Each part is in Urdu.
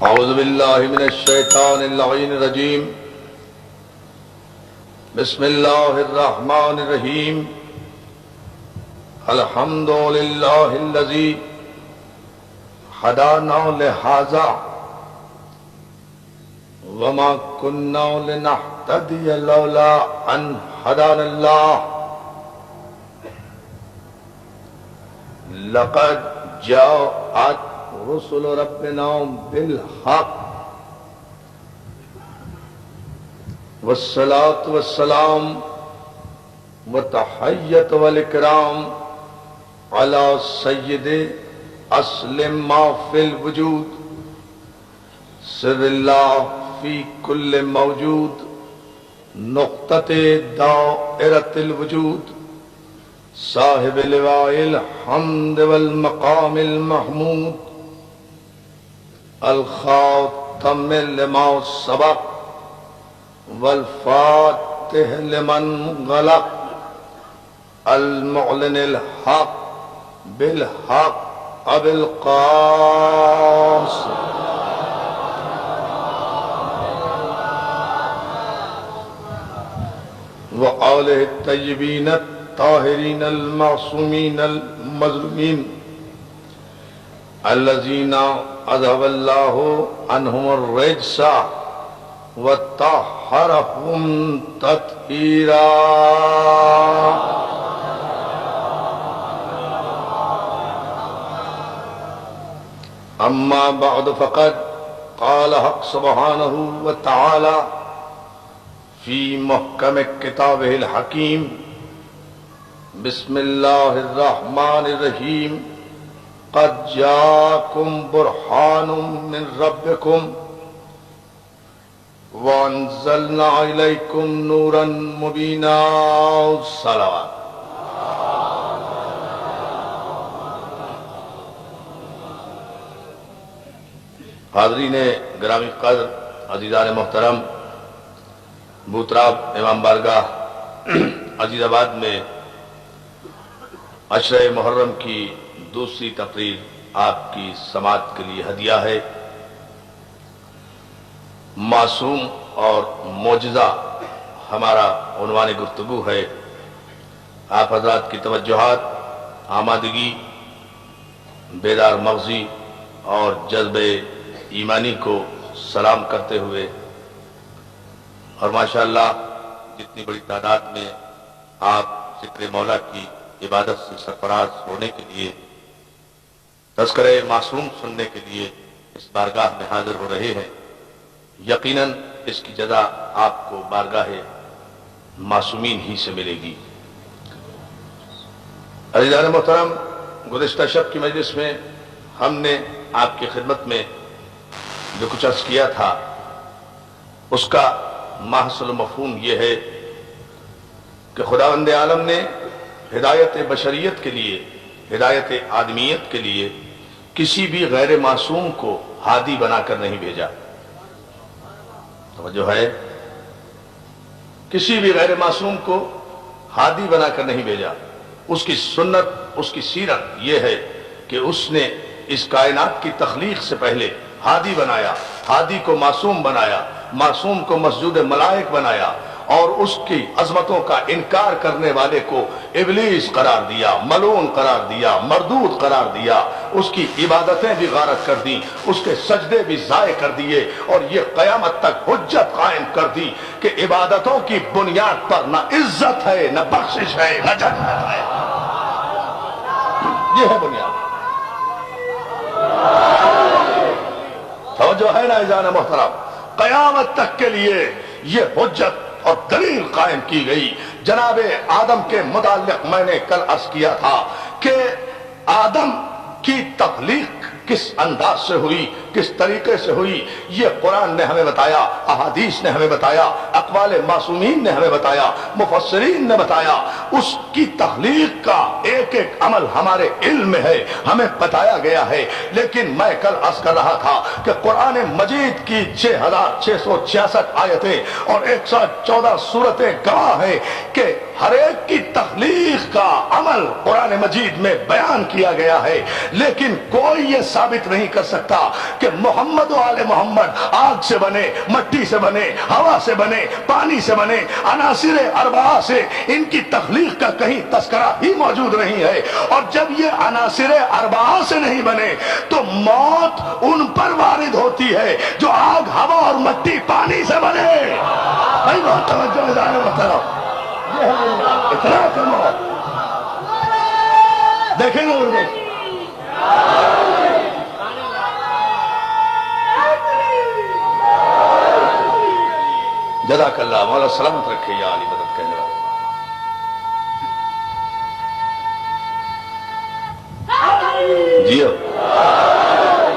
اعوذ باللہ من الشیطان اللعین الرجیم بسم اللہ الرحمن الرحیم الحمد للہ الذی ہدانا لہذا وما كنا لنهتدي لولا ان هدانا الله لقد جاءت رسل ربنا بالحق والصلاة والسلام والتحية والإكرام على سيد أصل ما في الوجود سر الله في كل موجود نقطة دائرة الوجود صاحب لواء الحمد والمقام المحمود الخاتم لما سبق والفاتح لمن غلق المعلن الحق بالحق أبي القاسم وآله الطيبين الطاهرين المعصومين المظلومين الذين أذهب الله عنهم الرجس وطهرهم تطهيرا. أما بعد فقد قال حق سبحانه وتعالى في محكم كتابه الحكيم بسم الله الرحمن الرحيم قد جاءكم برهان من ربكم وأنزلنا إليكم نورا مبينا. صلوات. حاضرین گرامی قدر، عزیزان محترم، بوتراب امام بارگاہ عزیز آباد میں عشرہ محرم کی دوسری تقریر آپ کی سماعت کے لیے ہدیہ ہے. معصوم اور معجزہ ہمارا عنوان گفتگو ہے. آپ حضرات کی توجہات، آمادگی، بیدار مغزی اور جذبہ ایمانی کو سلام کرتے ہوئے اور ماشاءاللہ جتنی بڑی تعداد میں آپ ذکر مولا کی عبادت سے سرفراز ہونے کے لیے، تذکرہ معصوم سننے کے لیے اس بارگاہ میں حاضر ہو رہے ہیں، یقیناً اس کی جزا آپ کو بارگاہ معصومین ہی سے ملے گی. عزیزان محترم، گزشتہ شب کی مجلس میں ہم نے آپ کی خدمت میں جو کچھ عرض کیا تھا اس کا محصل مفہوم یہ ہے کہ خداوند عالم نے ہدایت بشریت کے لیے، ہدایت آدمیت کے لیے کسی بھی غیر معصوم کو ہادی بنا کر نہیں بھیجا. توجہ ہے، کسی بھی غیر معصوم کو ہادی بنا کر نہیں بھیجا. اس کی سنت، اس کی سیرت یہ ہے کہ اس نے اس کائنات کی تخلیق سے پہلے ہادی بنایا، ہادی کو معصوم بنایا، معصوم کو مسجود ملائک بنایا، اور اس کی عظمتوں کا انکار کرنے والے کو ابلیس قرار دیا، ملعون قرار دیا، مردود قرار دیا. اس کی عبادتیں بھی غارت کر دی، اس کے سجدے بھی ضائع کر دیے، اور یہ قیامت تک حجت قائم کر دی کہ عبادتوں کی بنیاد پر نہ عزت ہے، نہ بخشش ہے، نہ جنت ہے. یہ ہے بنیاد. توجہ ہے نا عزیزان محترم؟ قیامت تک کے لیے یہ حجت اور دلیل قائم کی گئی. جناب آدم کے متعلق میں نے کل عرض کیا تھا کہ آدم کی تخلیق کس انداز سے ہوئی، کس طریقے سے ہوئی، یہ قرآن نے ہمیں بتایا، احادیث نے ہمیں بتایا، اقوال معصومین نے ہمیں بتایا، مفسرین نے بتایا. اس کی تخلیق کا ایک ایک عمل ہمارے علم میں ہے، ہمیں بتایا گیا ہے. لیکن میں کل عرض کر رہا تھا کہ قرآن مجید کی 6666 آیتیں اور 114 سورتیں گواہ ہیں کہ ہر ایک کی تخلیق کا عمل قرآن مجید میں بیان کیا گیا ہے، لیکن کوئی یہ ثابت نہیں کر سکتا کہ محمد و آل محمد آگ سے بنے، مٹی سے بنے، ہوا سے بنے، پانی سے بنے، عناصر اربعہ سے ان کی تخلیق کا کہیں تذکرہ ہی موجود نہیں ہے۔ اور جب یہ عناصر اربعہ سے نہیں بنے تو موت ان پر وارد ہوتی ہے جو آگ، ہوا اور مٹی، پانی سے بنے۔ بھائی بہت توجہ ادارے محترم، یہ ہے اتنا کرو، دیکھیں گے اردو جزاک اللہ، مولا سلامت رکھے یا علی مدد کہنے والا۔ جی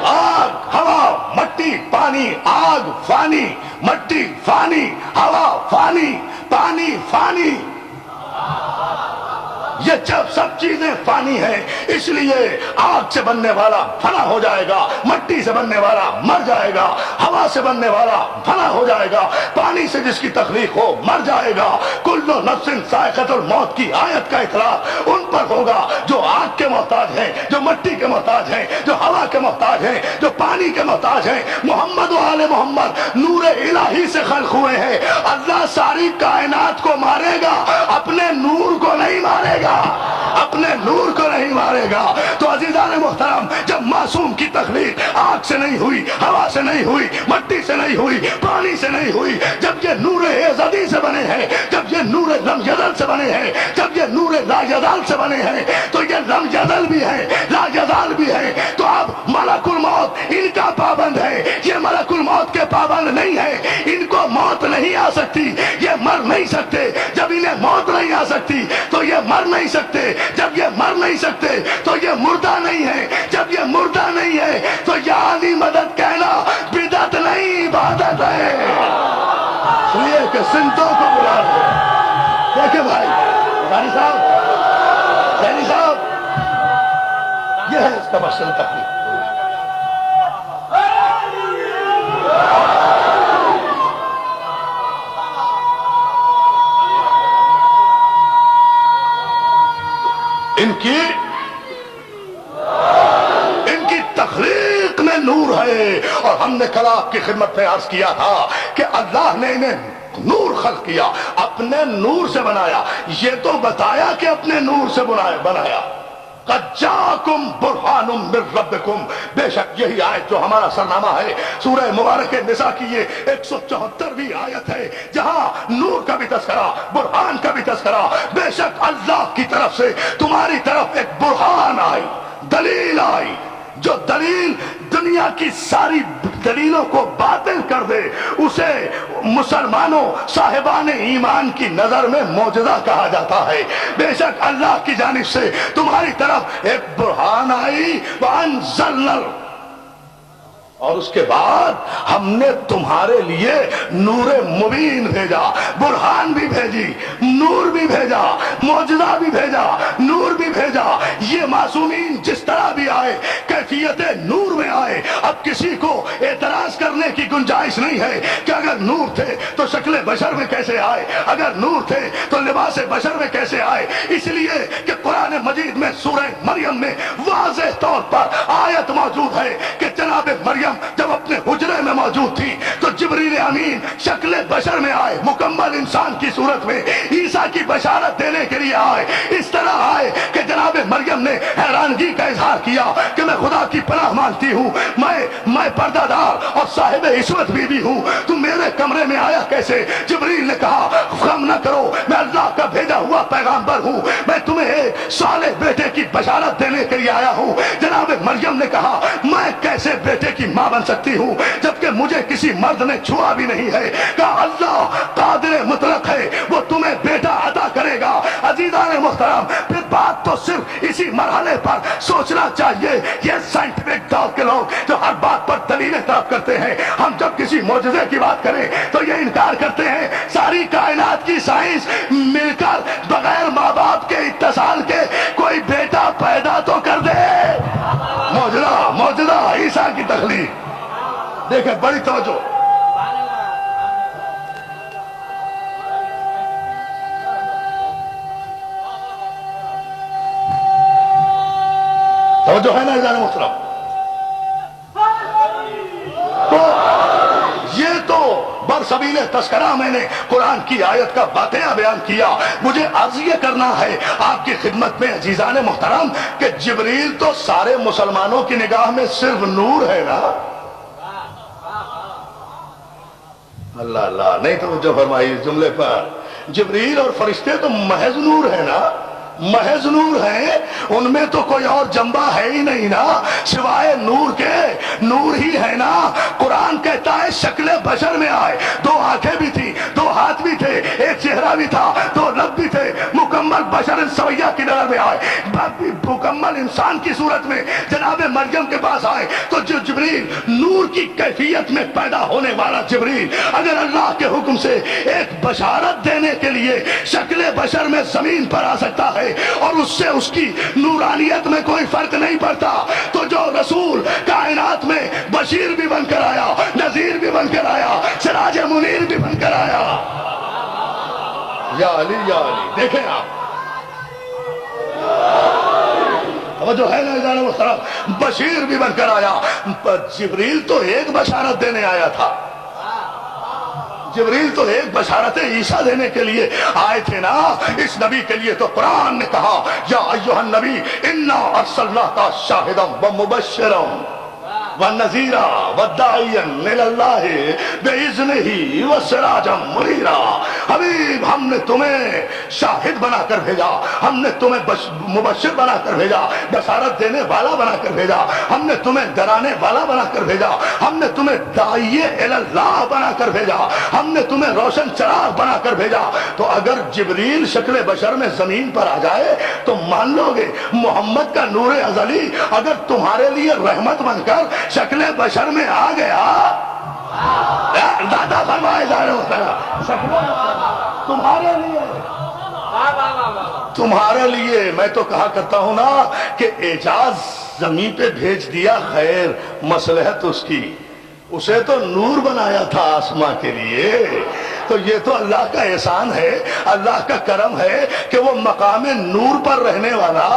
آگ، ہوا، مٹی، پانی، آگ فانی، مٹی فانی، ہوا فانی، پانی فانی، یہ جب سب چیزیں فانی ہیں، اس لیے آگ سے بننے والا فنا ہو جائے گا، مٹی سے بننے والا مر جائے گا، ہوا سے بننے والا فنا ہو جائے گا، پانی سے جس کی تخلیق ہو مر جائے گا۔ کل نفس ذائقۃ الموت کی آیت کا اطلاق ان پر ہوگا جو آگ کے محتاج ہیں، جو مٹی کے محتاج ہیں، جو ہوا کے محتاج ہیں، جو پانی کے محتاج ہیں۔ محمد و آل محمد نور الہی سے خلق ہوئے ہیں۔ اللہ ساری کائنات کو مارے گا، اپنے نور کو نہیں مارے گا، اپنے نور کو نہیں مارے گا۔ تو عزیزان محترم، جب معصوم کی تخلیق آگ سے نہیں ہوئی، ہوا سے نہیں ہوئی، مٹی سے نہیں ہوئی، پانی سے نہیں ہوئی، جب یہ نور ازلی سے بنے ہیں، جب یہ نور لم یزل سے بنے ہیں، جب یہ نور لا یزال سے بنے ہیں، تو یہ لم یزل بھی ہے، لا یزال بھی ہے۔ تو اب ملک الموت ان کا پابند ہے، یہ ملک الموت کے پابند نہیں ہے۔ ان کو موت نہیں آ سکتی، یہ مر نہیں سکتے۔ جب انہیں موت نہیں آ سکتی تو یہ مر نہیں سکتے، جب یہ مر نہیں سکتے تو یہ مردہ نہیں ہے، جب یہ مردہ نہیں ہے تو یا علی مدد کہنا بدعت نہیں، عبادت ہے۔ اس لیے کہ سنتوں کو بلا دے۔ دیکھیں بھائی بھائی صاحب، زینی صاحب، یہ ہے اس کا مسئلہ تقریب۔ ان کی تخلیق میں نور ہے، اور ہم نے کل آپ کی خدمت میں عرض کیا تھا کہ اللہ نے انہیں نور خلق کیا، اپنے نور سے بنایا۔ یہ تو بتایا کہ اپنے نور سے بنایا۔ قَدْ جَاءَكُمْ بُرْهَانٌ مِّن رَبِّكُمْ، بے شک یہی آیت جو ہمارا سرنامہ ہے، سورہ مبارک نساء کی یہ 174ویں آیت ہے، جہاں نور کا بھی تذکرہ، برہان کا بھی تذکرہ۔ بے شک اللہ کی طرف سے تمہاری طرف ایک برہان آئی، دلیل آئی، جو دلیل دنیا کی ساری دلیلوں کو باطل کر دے، اسے مسلمانوں صاحبان ایمان کی نظر میں معجزہ کہا جاتا ہے۔ بے شک اللہ کی جانب سے تمہاری طرف ایک برہان آئی، وَأَنزَلْنَا، اور اس کے بعد ہم نے تمہارے لیے نور مبین بھیجا، برہان بھی بھیجی، نور بھی بھیجا، معجزہ بھی بھیجا، نور بھی بھیجا۔ یہ معصومین جس طرح بھی آئے، کیفیت نور میں آئے۔ اب کسی کو اعتراض کرنے کی گنجائش نہیں ہے کہ اگر نور تھے تو شکل بشر میں کیسے آئے، اگر نور تھے تو لباس بشر میں کیسے آئے۔ اس لیے کہ قرآن مجید میں سورہ مریم میں واضح طور پر آیت موجود ہے کہ جناب مریم جب اپنے حجرے میں موجود تھی تو جبریل امین شکل بشر میں آئے، مکمل انسان کی صورت میں عیسیٰ کی بشارت دینے کے لیے آئے۔ اس طرح آئے کہ جناب مریم نے حیرانگی کا اظہار کیا کہ میں خدا کی پناہ مانگتی ہوں، میں پردہ دار اور صاحب عصمت بیوی ہوں، تم میرے کمرے میں آیا کیسے؟ جبریل نے کہا غم نہ کرو، میں اللہ کا بھیجا ہوا پیغامبر ہوں، میں تمہیں ایک صالح بیٹے کی بشارت دینے کے لیے آیا ہوں۔ جناب مریم نے کہا میں کیسے بیٹے کی ماں بن سکتی ہوں جبکہ مجھے کسی مرد نے چھوا بھی نہیں ہے؟ کہا اللہ قادر مطلق ہے، وہ تمہیں بیٹا عطا کرے گا۔ عزیزان محترم، پھر بات تو صرف اسی مرحلے پر سوچنا چاہیے۔ یہ سائنٹیفک دور کے لوگ جو ہر بات پر دلیلیں طلب کرتے ہیں، ہم جب کسی معجزے کی بات کریں تو یہ انکار کرتے ہیں ساری کائنات کی سائنس مل کر بغیر ماں باپ کے اتصال کے کوئی بیٹا پیدا تو کر دے۔ معجزہ، معجزہ عیسیٰ کی تخلیق، دیکھیں بڑی توجہ۔ توجہ ہے نا عزیزان محترم؟ تو یہ تو برسبیل تذکرہ میں نے قرآن کی آیت کا واقعہ بیان کیا. مجھے عرض یہ کرنا ہے آپ کی خدمت میں عزیزان محترم کہ جبریل تو سارے مسلمانوں کی نگاہ میں صرف نور ہے نا. اللہ اللہ نہیں توجہ فرمائی اس جملے پر. جبریل اور فرشتے تو محض نور ہے نا، محض نور ہیں. ان میں تو کوئی اور جنبہ ہے ہی نہیں نا سوائے نور کے. نور ہی ہے نا. قرآن کہتا ہے شکل بشر میں آئے، دو آنکھیں بھی تھی، دو ہاتھ بھی تھے، ایک چہرہ بھی تھا، دو لب بھی تھے، مکمل بشر سویہ کی نظر میں آئے، مکمل انسان کی صورت میں جناب مریم کے پاس آئے. تو جو جبریل نور کی کیفیت میں پیدا ہونے والا جبریل اگر اللہ کے حکم سے ایک بشارت دینے کے لیے شکل بشر میں زمین پر آ سکتا ہے اور اس سے اس کی نورانیت میں کوئی فرق نہیں پڑتا، تو جو رسول کائنات میں بشیر بھی بن کر آیا، نذیر بھی بن کر آیا، سراج منیر بھی بن کر آیا. یا علی یا علی. دیکھیں آپ توجہ ہے نا عزیزان محترم؟ بشیر بھی بن کر آیا. جبریل تو ایک بشارت دینے آیا تھا. جبریل تو ایک بشارت عیسیٰ دینے کے لیے آئے تھے نا. اس نبی کے لیے تو قرآن نے کہا یا ایھا النبی انا ارسلناک شاہدا ومبشرا ونذیرا وداعیا الی اللہ باذنہ وسراجا منیرا. حبیب ہم نے تمہیں شاہد بنا کر بھیجا، ہم نے تمہیں مبشر بنا کر بھیجا، بشارت دینے والا بنا کر بھیجا، ہم نے تمہیں ڈرانے والا بنا کر بھیجا، ہم نے تمہیں داعی الی اللہ بنا کر بھیجا، ہم نے تمہیں روشن چراغ بنا کر بھیجا. تو اگر جبریل شکل بشر میں زمین پر آ جائے تو مان لو گے محمد کا نور ازلی اگر تمہارے لیے رحمت بن کر شکل بشر میں آ گیا. دادا فرمائے جا رہے ہوتا تمہارے لیے، تمہارے لیے. میں تو کہا کرتا ہوں نا کہ اعجاز زمین پہ بھیج دیا، خیر مصلحت اس کی، اسے تو نور بنایا تھا آسماں کے لیے. تو یہ تو اللہ کا احسان ہے، اللہ کا کرم ہے کہ وہ مقام نور پر رہنے والا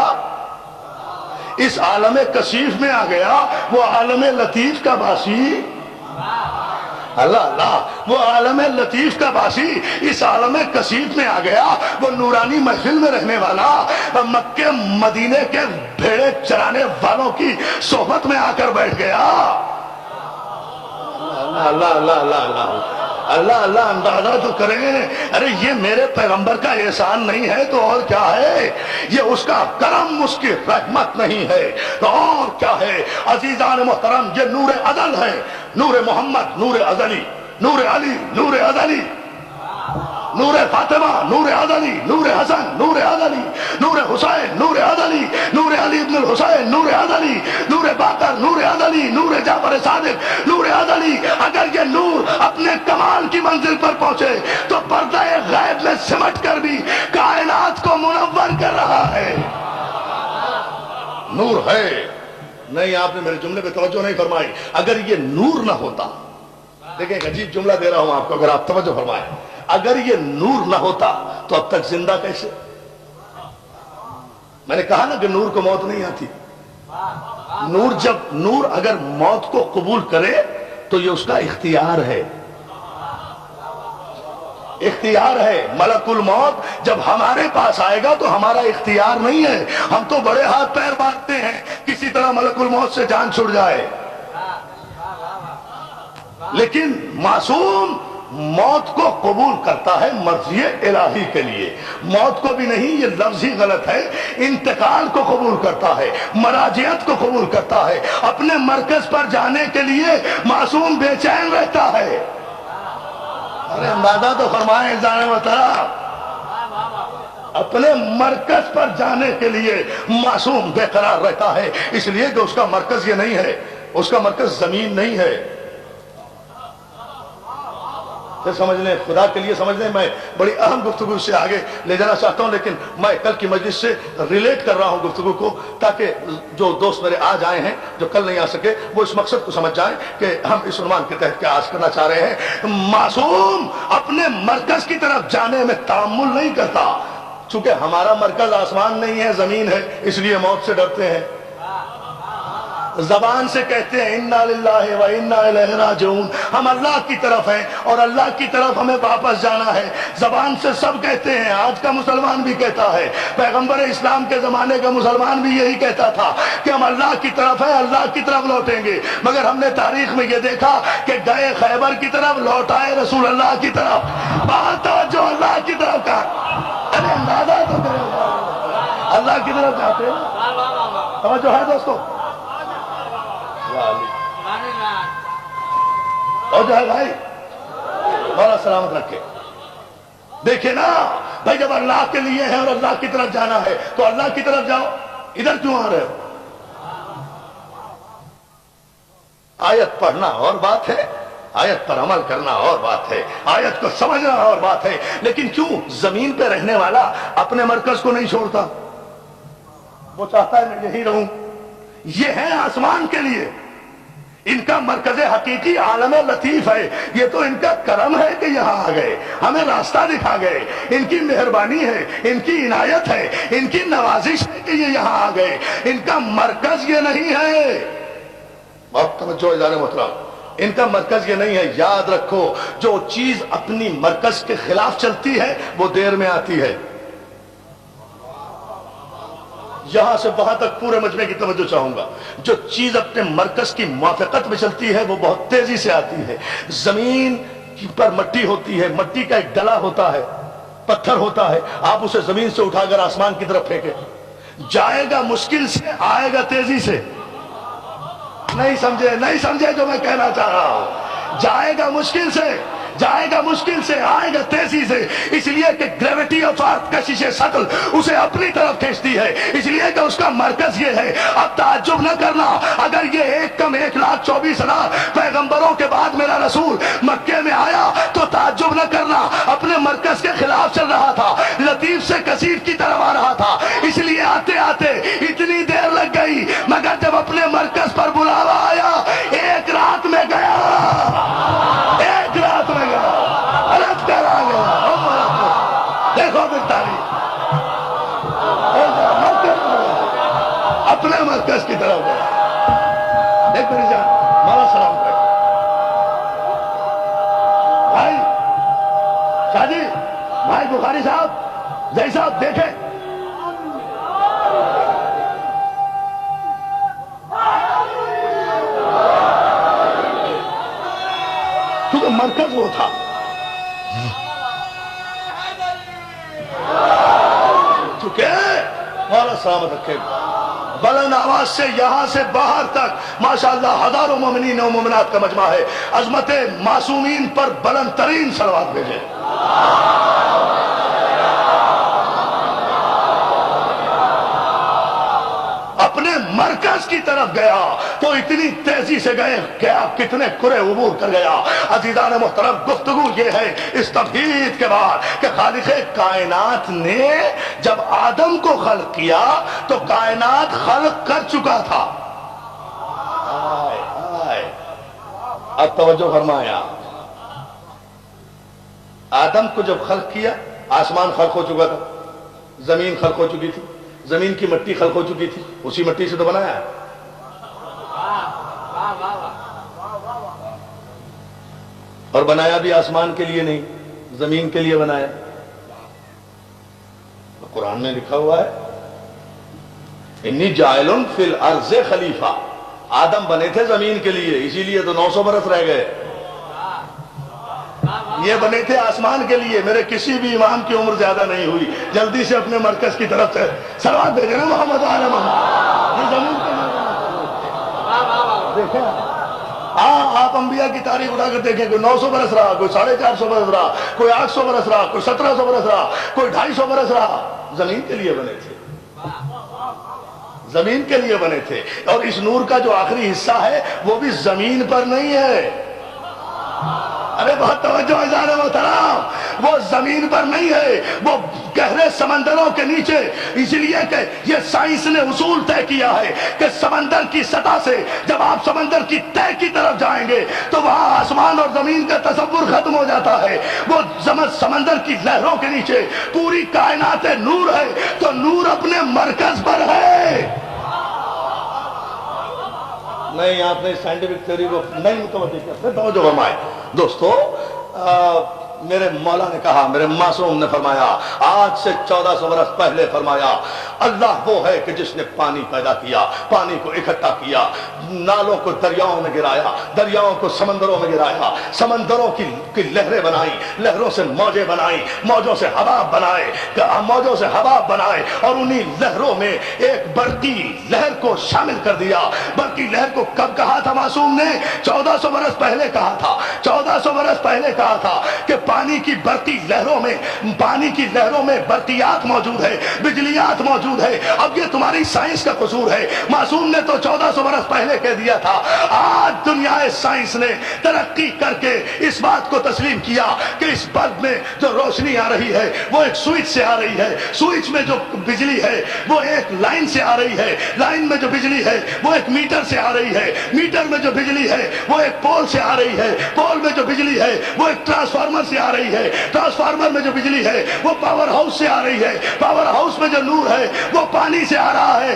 اس عالم کشیف میں آ گیا. وہ عالم لطیف کا باسی، اللہ اللہ، وہ عالم لطیف کا باسی اس عالم کشیف میں آ گیا. وہ نورانی محفل میں رہنے والا مکے مدینے کے بھیڑے چرانے والوں کی صحبت میں آ کر بیٹھ گیا. اللہ اللہ اللہ اللہ اللہ اللہ اللہ. اندازہ تو کریں، ارے یہ میرے پیغمبر کا احسان نہیں ہے تو اور کیا ہے؟ یہ اس کا کرم، اس کی رحمت نہیں ہے تو اور کیا ہے؟ عزیزان محترم یہ نور ازل ہے، نور محمد، نور ازلی، نور علی، نور ازلی، نور فاطمہ، نور ازلی، نور حسن، نور ازلی، نور حسین، نور ازلی، نور علی ابن الحسین، نور ازلی، نور باقر، نور ازلی، نور جعفر صادق، نور ازلی. اگر یہ نور اپنے کمال کی منزل پر پہنچے تو پردہ غیب میں سمٹ کر بھی کائنات کو منور کر رہا ہے. نور ہے. نہیں آپ نے میرے جملے پہ توجہ نہیں فرمائی. اگر یہ نور نہ ہوتا، دیکھیں ایک عجیب جملہ دے رہا ہوں آپ کو، اگر آپ توجہ فرمائیں، اگر یہ نور نہ ہوتا تو اب تک زندہ کیسے؟ میں نے کہا نا کہ نور کو موت نہیں آتی. نور اگر موت کو قبول کرے تو یہ اس کا اختیار ہے، اختیار ہے. ملک الموت جب ہمارے پاس آئے گا تو ہمارا اختیار نہیں ہے. ہم تو بڑے ہاتھ پیر باندھتے ہیں کسی طرح ملک الموت سے جان چھڑ جائے، لیکن معصوم موت کو قبول کرتا ہے مرضی الہی کے لیے. موت کو بھی نہیں، یہ لفظ ہی غلط ہے، انتقال کو قبول کرتا ہے، مراجعت کو قبول کرتا ہے. اپنے مرکز پر جانے کے لیے معصوم بے چین رہتا ہے. ارے اندازہ تو فرمائیں جانے محترم، اپنے مرکز پر جانے کے لیے معصوم بے قرار رہتا ہے، اس لیے کہ اس کا مرکز یہ نہیں ہے، اس کا مرکز زمین نہیں ہے. سمجھ لیں، خدا کے لیے سمجھ لیں. میں بڑی اہم گفتگو سے آگے لے جانا چاہتا ہوں، لیکن میں کل کی مجلس سے ریلیٹ کر رہا ہوں گفتگو کو، تاکہ جو دوست میرے آج آئے ہیں جو کل نہیں آ سکے وہ اس مقصد کو سمجھ جائیں کہ ہم اس عنوان کے تحت کیا عرض کرنا چاہ رہے ہیں. معصوم اپنے مرکز کی طرف جانے میں تامل نہیں کرتا. چونکہ ہمارا مرکز آسمان نہیں ہے، زمین ہے، اس لیے موت سے ڈرتے ہیں. زبان سے کہتے ہیں انا للہ و انا الیہ راجعون، ہم اللہ کی طرف ہیں اور اللہ کی طرف ہمیں واپس جانا ہے۔ زبان سے سب کہتے ہیں، آج کا مسلمان بھی کہتا ہے، پیغمبر اسلام کے زمانے کا مسلمان بھی یہی کہتا تھا کہ ہم اللہ کی طرف ہیں، اللہ کی طرف لوٹیں گے، مگر ہم نے تاریخ میں یہ دیکھا کہ گئے خیبر کی طرف، لوٹ آئے رسول اللہ کی طرف۔ بات توجہ اللہ کی طرف کا، ارے اندازہ تو کرو، اللہ کی طرف جاتے ہیں، توجہ ہے دوستو؟ اور جو ہے بھائی مولا سلامت رکھے، دیکھیں نا بھائی، جب اللہ کے لیے ہے اور اللہ کی طرف جانا ہے تو اللہ کی طرف جاؤ، ادھر کیوں آ رہے ہو؟ آیت پڑھنا اور بات ہے، آیت پر عمل کرنا اور بات ہے، آیت کو سمجھنا اور بات ہے، لیکن کیوں زمین پہ رہنے والا اپنے مرکز کو نہیں چھوڑتا؟ وہ چاہتا ہے میں یہی رہوں۔ یہ ہے آسمان کے لیے، ان کا مرکز حقیقی عالم لطیف ہے، یہ تو ان کا کرم ہے کہ یہاں آ گئے، ہمیں راستہ دکھا گئے، ان کی مہربانی ہے، ان کی عنایت ہے، ان کی نوازش ہے کہ یہ یہاں آ گئے، ان کا مرکز یہ نہیں ہے۔ بہت توجہ ادارے محترم، ان کا مرکز یہ نہیں ہے۔ یاد رکھو، جو چیز اپنی مرکز کے خلاف چلتی ہے وہ دیر میں آتی ہے۔ یہاں سے وہاں تک پورے مجمع کی توجہ چاہوں گا، جو چیز اپنے مرکز کی موافقت میں چلتی ہے وہ بہت تیزی سے آتی ہے۔ زمین پر مٹی ہوتی ہے، مٹی کا ایک ڈلا ہوتا ہے، پتھر ہوتا ہے، آپ اسے زمین سے اٹھا کر آسمان کی طرف پھینکے، جائے گا مشکل سے، آئے گا تیزی سے۔ نہیں سمجھے جو میں کہنا چاہ رہا ہوں؟ جائے گا مشکل سے، جائے گا مشکل سے، آئے گا تیزی سے، اس لیے کہ گریویٹی آف ارتھ، کشش ثقل اسے اپنی طرف کھینچتی ہے، اس لیے کہ اس کا مرکز یہ ہے۔ اب تعجب نہ کرنا اگر یہ 1,24,000 پیغمبروں کے بعد میرا رسول مکے میں آیا تو تعجب نہ کرنا، اپنے مرکز کے خلاف چل رہا تھا، لطیف سے کثیر کی طرف آ رہا تھا، اس لیے آتے آتے اتنی دیر لگ گئی، مگر جب اپنے مرکز پر بلاوا آیا، ایک رات میں گیا، ایک رات میں گیا، الگ کر آ گیا۔ دیکھو پھر تاریخ، اپنے مرکز کی طرف گیا۔ دیکھ میری جان، مولا سلام کرے بھائی شاہ جی، بھائی بخاری صاحب، جی صاحب دیکھیں، کیونکہ مرکز وہ تھا۔ چونکہ مولا سلامت رکھے، بلند آواز سے یہاں سے باہر تک ماشاءاللہ ہزاروں مومنین و مومنات کا مجمع ہے، عظمت معصومین پر بلند ترین صلوات بھیجیں۔ اپنے مرکز کی طرف گیا تو اتنی تیزی سے گئے کہ آپ کتنے کرے عبور کر گیا۔ عزیزان محترم، گفتگو یہ ہے اس تمہید کے بعد کہ خالق کائنات نے جب آدم کو خلق کیا تو کائنات خلق کر چکا تھا۔ اب توجہ فرمایا، آدم کو جب خلق کیا آسمان خلق ہو چکا تھا، زمین خلق ہو چکی تھی، زمین کی مٹی خلق ہو چکی تھی، اسی مٹی سے تو بنایا ہے۔ اور بنایا بھی آسمان کے لیے نہیں، زمین کے لیے بنایا۔ قرآن میں لکھا ہوا ہے انی جاعل فی الارض خلیفہ، آدم بنے تھے زمین کے لیے، اسی لیے تو 900 برس رہ گئے۔ یہ بنے تھے آسمان کے لیے، میرے کسی بھی امام کی عمر زیادہ نہیں ہوئی۔ جلدی سے اپنے مرکز کی طرف سے صلوات بھیجیں نا محمد آل محمد۔ یہ زمین کے لیے دیکھیں، آپ انبیاء کی تاریخ اٹھا کر دیکھیں، کوئی 900 برس رہا، کوئی 450 برس رہا، کوئی 800 برس رہا، کوئی 1700 برس رہا، کوئی 250 برس رہا۔ زمین کے لیے بنے تھے، زمین کے لیے بنے تھے۔ اور اس نور کا جو آخری حصہ ہے وہ بھی زمین پر نہیں ہے۔ ارے بہت توجہ اظہار محترم، وہ زمین پر نہیں ہے، وہ گہرے سمندروں کے نیچے۔ اس لیے کہ یہ سائنس نے اصول طے کیا ہے کہ سمندر کی سطح سے جب آپ سمندر کی تہ کی طرف جائیں گے تو وہاں آسمان اور زمین کا تصور ختم ہو جاتا ہے۔ وہ سمندر کی لہروں کے نیچے پوری کائنات نور ہے، تو نور اپنے مرکز پر ہے۔ نہیں آپ نے سائنٹیفک تھیوری کو نہیں متوجہ کیا، پھر توجہ فرمائے دوستو۔ میرے مولا نے کہا، میرے معصوم نے فرمایا، آج سے 1400 برس پہلے فرمایا، اللہ وہ ہے کہ جس نے پانی پیدا کیا، پانی کو اکٹھا کیا، نالوں کو دریاؤں میں گرایا، دریاؤں کو سمندروں میں گرایا، سمندروں کی لہریں بنائی، لہروں سے موجیں بنائی، موجوں سے حباب بنائے، موجوں سے حباب بنائے، اور انہی لہروں میں ایک برقی لہر کو شامل کر دیا۔ برقی لہر کو کب کہا تھا معصوم نے؟ 1400 برس پہلے کہا تھا، 1400 برس پہلے کہا تھا کہ پانی کی برقی لہروں میں، پانی کی لہروں میں برقیات موجود ہے، بجلیات موجود ہے۔ اب یہ تمہاری سائنس کا قصور ہے۔ معصوم نے تو 1400 برس پہلے کہہ دیا تھا۔ آج دنیا سائنس نے ترقی کر کے اس بات کو تسلیم کیا کہ اس بلب میں جو روشنی آ رہی ہے وہ ایک سوئچ سے آ رہی ہے، سوئچ میں جو بجلی ہے وہ ایک لائن سے آ رہی ہے، لائن میں جو بجلی ہے وہ ایک میٹر سے آ رہی ہے، میٹر میں جو بجلی ہے وہ ایک پول سے آ رہی ہے، پول میں جو بجلی ہے وہ ایک ٹرانسفارمر سے آ رہی ہے، ٹرانسفارمر میں جو بجلی ہے وہ پاور ہاؤس سے آ رہی ہے، پاور ہاؤس میں جو نور ہے وہ پانی سے آ رہا ہے،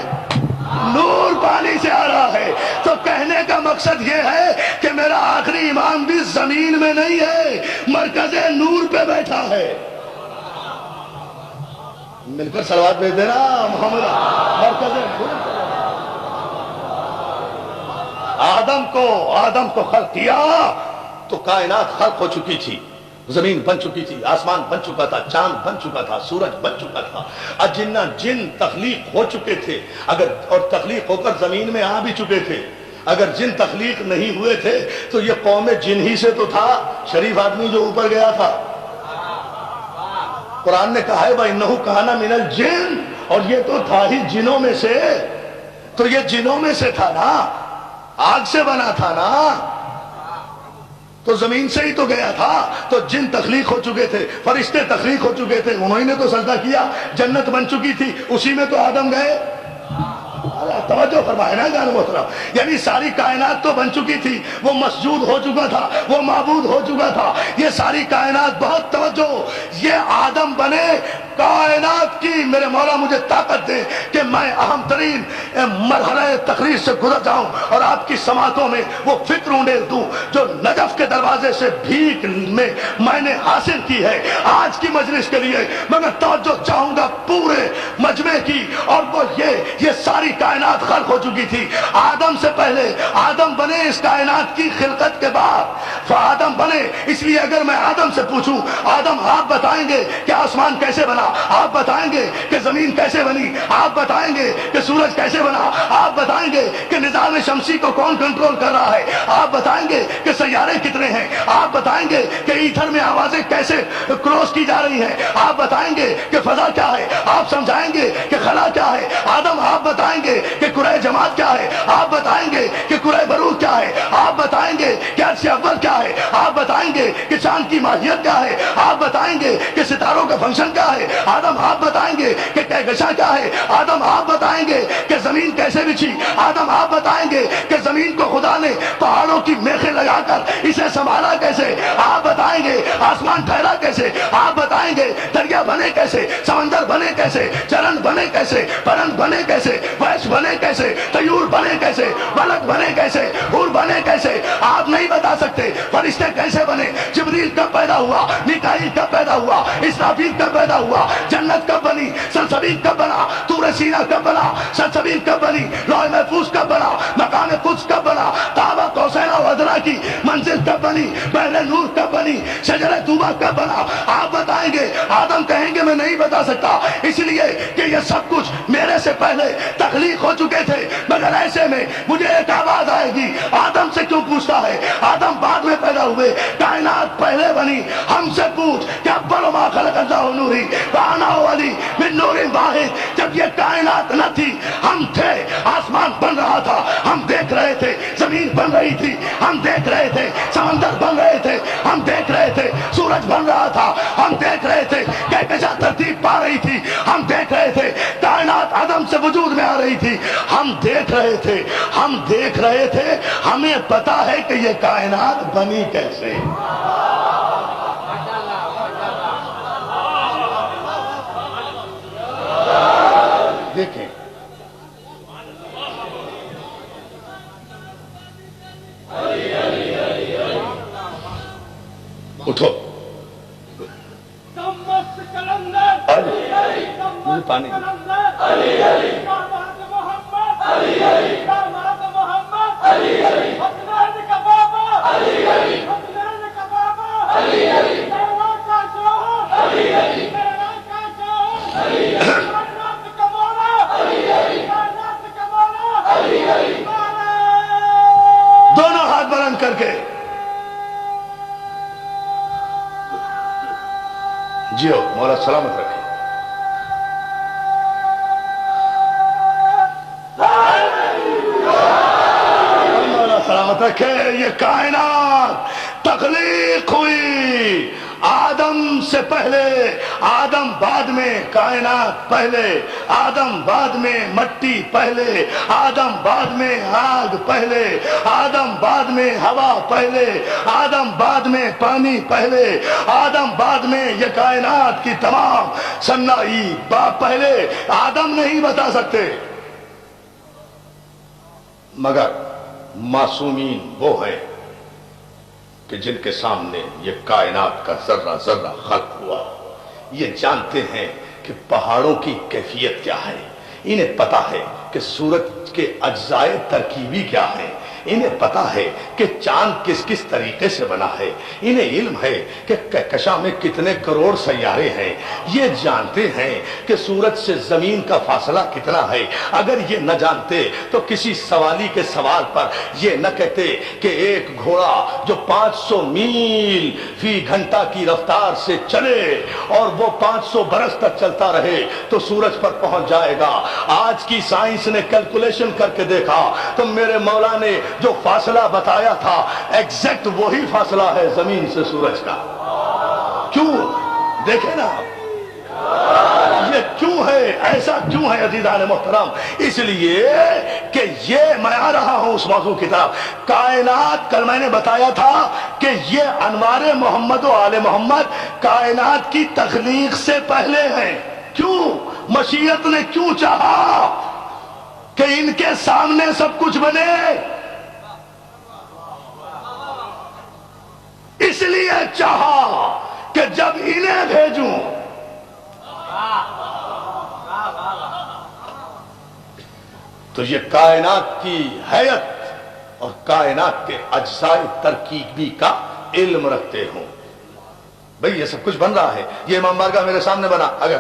نور پانی سے آ رہا ہے۔ تو کہنے کا مقصد یہ ہے کہ میرا آخری امام بھی زمین میں نہیں ہے، مرکز نور پہ بیٹھا ہے۔ مل کر صلوات بھیج دینا محمد۔ مرکز نور پہ آدم کو خلق کیا تو کائنات خلق ہو چکی تھی، زمین بن چکی تھی، آسمان بن چکا تھا، چاند بن چکا تھا، سورج بن چکا تھا، اجنہ جن تخلیق ہو چکے تھے، اگر اور تخلیق ہو کر زمین میں آ بھی چکے تھے۔ اگر جن تخلیق نہیں ہوئے تھے تو یہ قوم جن ہی سے تو تھا شریف آدمی جو اوپر گیا تھا۔ قرآن نے کہا ہے وَإِنَّهُ كَانَ مِنَ الْجِنِّ، اور یہ تو تھا ہی جنوں میں سے، تو یہ جنوں میں سے تھا نا، آگ سے بنا تھا نا، تو زمین سے ہی تو گیا تھا۔ تو جن تخلیق ہو چکے تھے، فرشتے تخلیق ہو چکے تھے، انہوں نے تو سجدہ کیا، جنت بن چکی تھی، اسی میں تو آدم گئے۔ توجہ فرمائے نا جان محترم، یعنی ساری کائنات تو بن چکی تھی، وہ مسجود ہو چکا تھا، وہ معبود ہو چکا تھا، یہ ساری کائنات، بہت توجہ، یہ آدم بنے کائنات کی۔ میرے مولا مجھے طاقت دے کہ میں اہم ترین مرحلہ تقریر سے گزر جاؤں اور آپ کی سماعتوں میں وہ فکر انڈیل دوں جو نجف کے دروازے سے بھیک میں نے حاصل کی ہے آج کی مجلس کے لیے۔ میں توجہ چاہوں گا پورے مجمع کی، اور وہ یہ ساری کائنات خلق ہو چکی تھی آدم سے پہلے۔ آدم بنے اس کائنات کی خلقت کے بعد، آدم بنے۔ اس لیے اگر میں آدم سے پوچھوں آدم آپ بتائیں گے کہ آسمان کیسے بنا، آپ بتائیں گے کہ زمین کیسے بنی، آپ بتائیں گے کہ سورج کیسے بنا، آپ بتائیں گے کہ نظام شمسی کو کون کنٹرول کر رہا ہے، آپ بتائیں گے کہ سیارے کتنے ہیں، آپ بتائیں گے کہ ایتھر میں آوازیں کیسے کراس کی جا رہی ہیں، آپ بتائیں گے کہ فضا کیا ہے، آپ سمجھائیں گے کہ خلا کیا ہے۔ آدم آپ بتائیں گے کہ کرۂ جماعت کیا ہے، آپ بتائیں گے کہ کرۂ برور کیا ہے، آپ بتائیں گے کہ عرش اول کیا ہے، آپ بتائیں گے کہ چاند کی ماہیت کیا ہے، آپ بتائیں گے کہ ستاروں کا فنکشن کیا ہے، آدم آپ بتائیں گے کہ کہکشاں کیا ہے، آدم آپ بتائیں گے کہ زمین کیسے بچھی، آدم آپ بتائیں گے کہ زمین کو خدا نے پہاڑوں کی میخیں لگا کر اسے سنبھالا کیسے، آپ بتائیں گے آسمان ٹھہرا کیسے، آپ بتائیں گے دریا بنے کیسے، سمندر بنے کیسے، چرن بنے کیسے، پرند بنے کیسے، وحش بنے کیسے، طیور بنے کیسے، ملک بنے کیسے، حور بنے کیسے، آپ نہیں بتا سکتے۔ فرشتے کیسے بنے، جبریل کب پیدا ہوا، میکائیل کب پیدا ہوا، اسرافیل کب پیدا ہوا، جنت کب بنی، سلسبیل کب بنا، طور سینا کب بنا، سلسبیل کب بنی، لوح محفوظ کب بنا، مقام قدس کب بنا، کعبہ قوسین و ادنیٰ کی منزل کب بنی، بحر نور کب بنی، شجرہ طوبہ کب بنا، آپ بتائیں گے۔ آدم کہیں گے میں نہیں بتا سکتا، اس لیے کہ یہ سب کچھ میرے سے پہلے تخلیق ہو چکے تھے، مگر ایسے میں مجھے ایک آواز آئے گی، آدم سے کیوں پوچھتا ہے، آدم بعد میں پیدا ہوئے، کائنات پہلے بنی، ہم سے پوچھ کہ اول ما خلق اللہ نوری وانا علی من نور واحد۔ جب یہ کائنات نہ تھی ہم تھے، آسمان بن رہا تھا، ہم دیکھ رہے تھے، زمین بن رہی تھی، ہم دیکھ رہے تھے، سمندر بن رہے تھے، ہم دیکھ رہے تھے، سورج بن رہا تھا، ہم دیکھ رہے تھے، کہکشاں ترتیب پا رہی تھی، ہم دیکھ رہے تھے، کائنات عدم سے وجود میں آ رہی تھی، ہم دیکھ رہے تھے، ہم دیکھ رہے تھے، ہمیں پتا ہے کہ یہ کائنات بنی کیسے۔ دیکھیں اٹھو مجھے پانی دونوں ہاتھ بلند کر کے جیو مولا سلامت رکھے. مولا سلامت رکھے. یہ کائنات تخلیق ہوئی آدم سے پہلے، آدم بعد میں، کائنات پہلے، آدم بعد میں، مٹی پہلے، آدم بعد میں، آگ پہلے، آدم بعد میں، ہوا پہلے، آدم بعد میں، پانی پہلے، آدم بعد میں. یہ کائنات کی تمام صنائی باپ پہلے. آدم نہیں بتا سکتے، مگر معصومین وہ ہیں کہ جن کے سامنے یہ کائنات کا ذرہ ذرہ خلق ہوا. یہ جانتے ہیں کہ پہاڑوں کی کیفیت کیا ہے، انہیں پتا ہے کہ سورج کے اجزائے ترکیبی کیا ہیں، انہیں پتا ہے کہ چاند کس کس طریقے سے بنا ہے، انہیں علم ہے کہ کہکشاں میں کتنے کروڑ سیارے ہیں. یہ جانتے ہیں کہ سورج سے زمین کا فاصلہ کتنا ہے. اگر یہ نہ جانتے تو کسی سوالی کے سوال پر یہ نہ کہتے کہ ایک گھوڑا جو 500 میل فی گھنٹہ کی رفتار سے چلے اور وہ 500 برس تک چلتا رہے تو سورج پر پہنچ جائے گا. آج کی سائنس نے کیلکولیشن کر کے دیکھا تو میرے مولا نے جو فاصلہ بتایا تھا ایگزیکٹ وہی فاصلہ ہے زمین سے سورج کا. کیوں؟ دیکھیں نا یہ کیوں ہے، ایسا کیوں ہے عزیزان محترم؟ اس لیے کہ یہ میں آ رہا ہوں اس موضوع کی طرف. کائنات کل میں نے بتایا تھا کہ یہ انوار محمد و آل محمد کائنات کی تخلیق سے پہلے ہیں. کیوں؟ مشیت نے کیوں چاہا کہ ان کے سامنے سب کچھ بنے؟ اس لیے چاہا کہ جب انہیں بھیجوں تو یہ کائنات کی حیت اور کائنات کے اجزاء ترکیبی کا علم رکھتے ہوں. بھئی یہ سب کچھ بن رہا ہے، یہ امام بارگاہ میرے سامنے بنا، اگر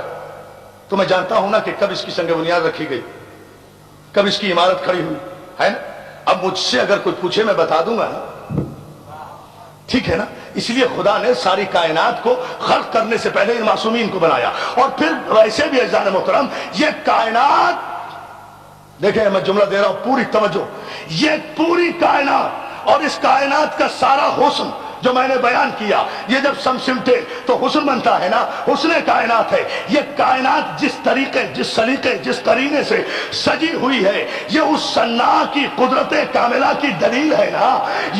تو میں جانتا ہوں نا کہ کب اس کی سنگ بنیاد رکھی گئی، کب اس کی عمارت کھڑی ہوئی ہے نا. اب مجھ سے اگر کوئی پوچھے میں بتا دوں گا نا، ٹھیک ہے نا. اس لیے خدا نے ساری کائنات کو خلق کرنے سے پہلے ان معصومین کو بنایا. اور پھر ویسے بھی عزیزان محترم یہ کائنات، دیکھیں میں جملہ دے رہا ہوں پوری توجہ، یہ پوری کائنات اور اس کائنات کا سارا حسن جو میں نے بیان کیا، یہ جب سمسمٹے تو حسن بنتا ہے نا، حسن کائنات ہے. یہ کائنات جس طریقے، جس سلیقے، جس قرینے سے سجی ہوئی ہے، یہ اس صنع کی قدرت کاملہ کی دلیل ہے نا.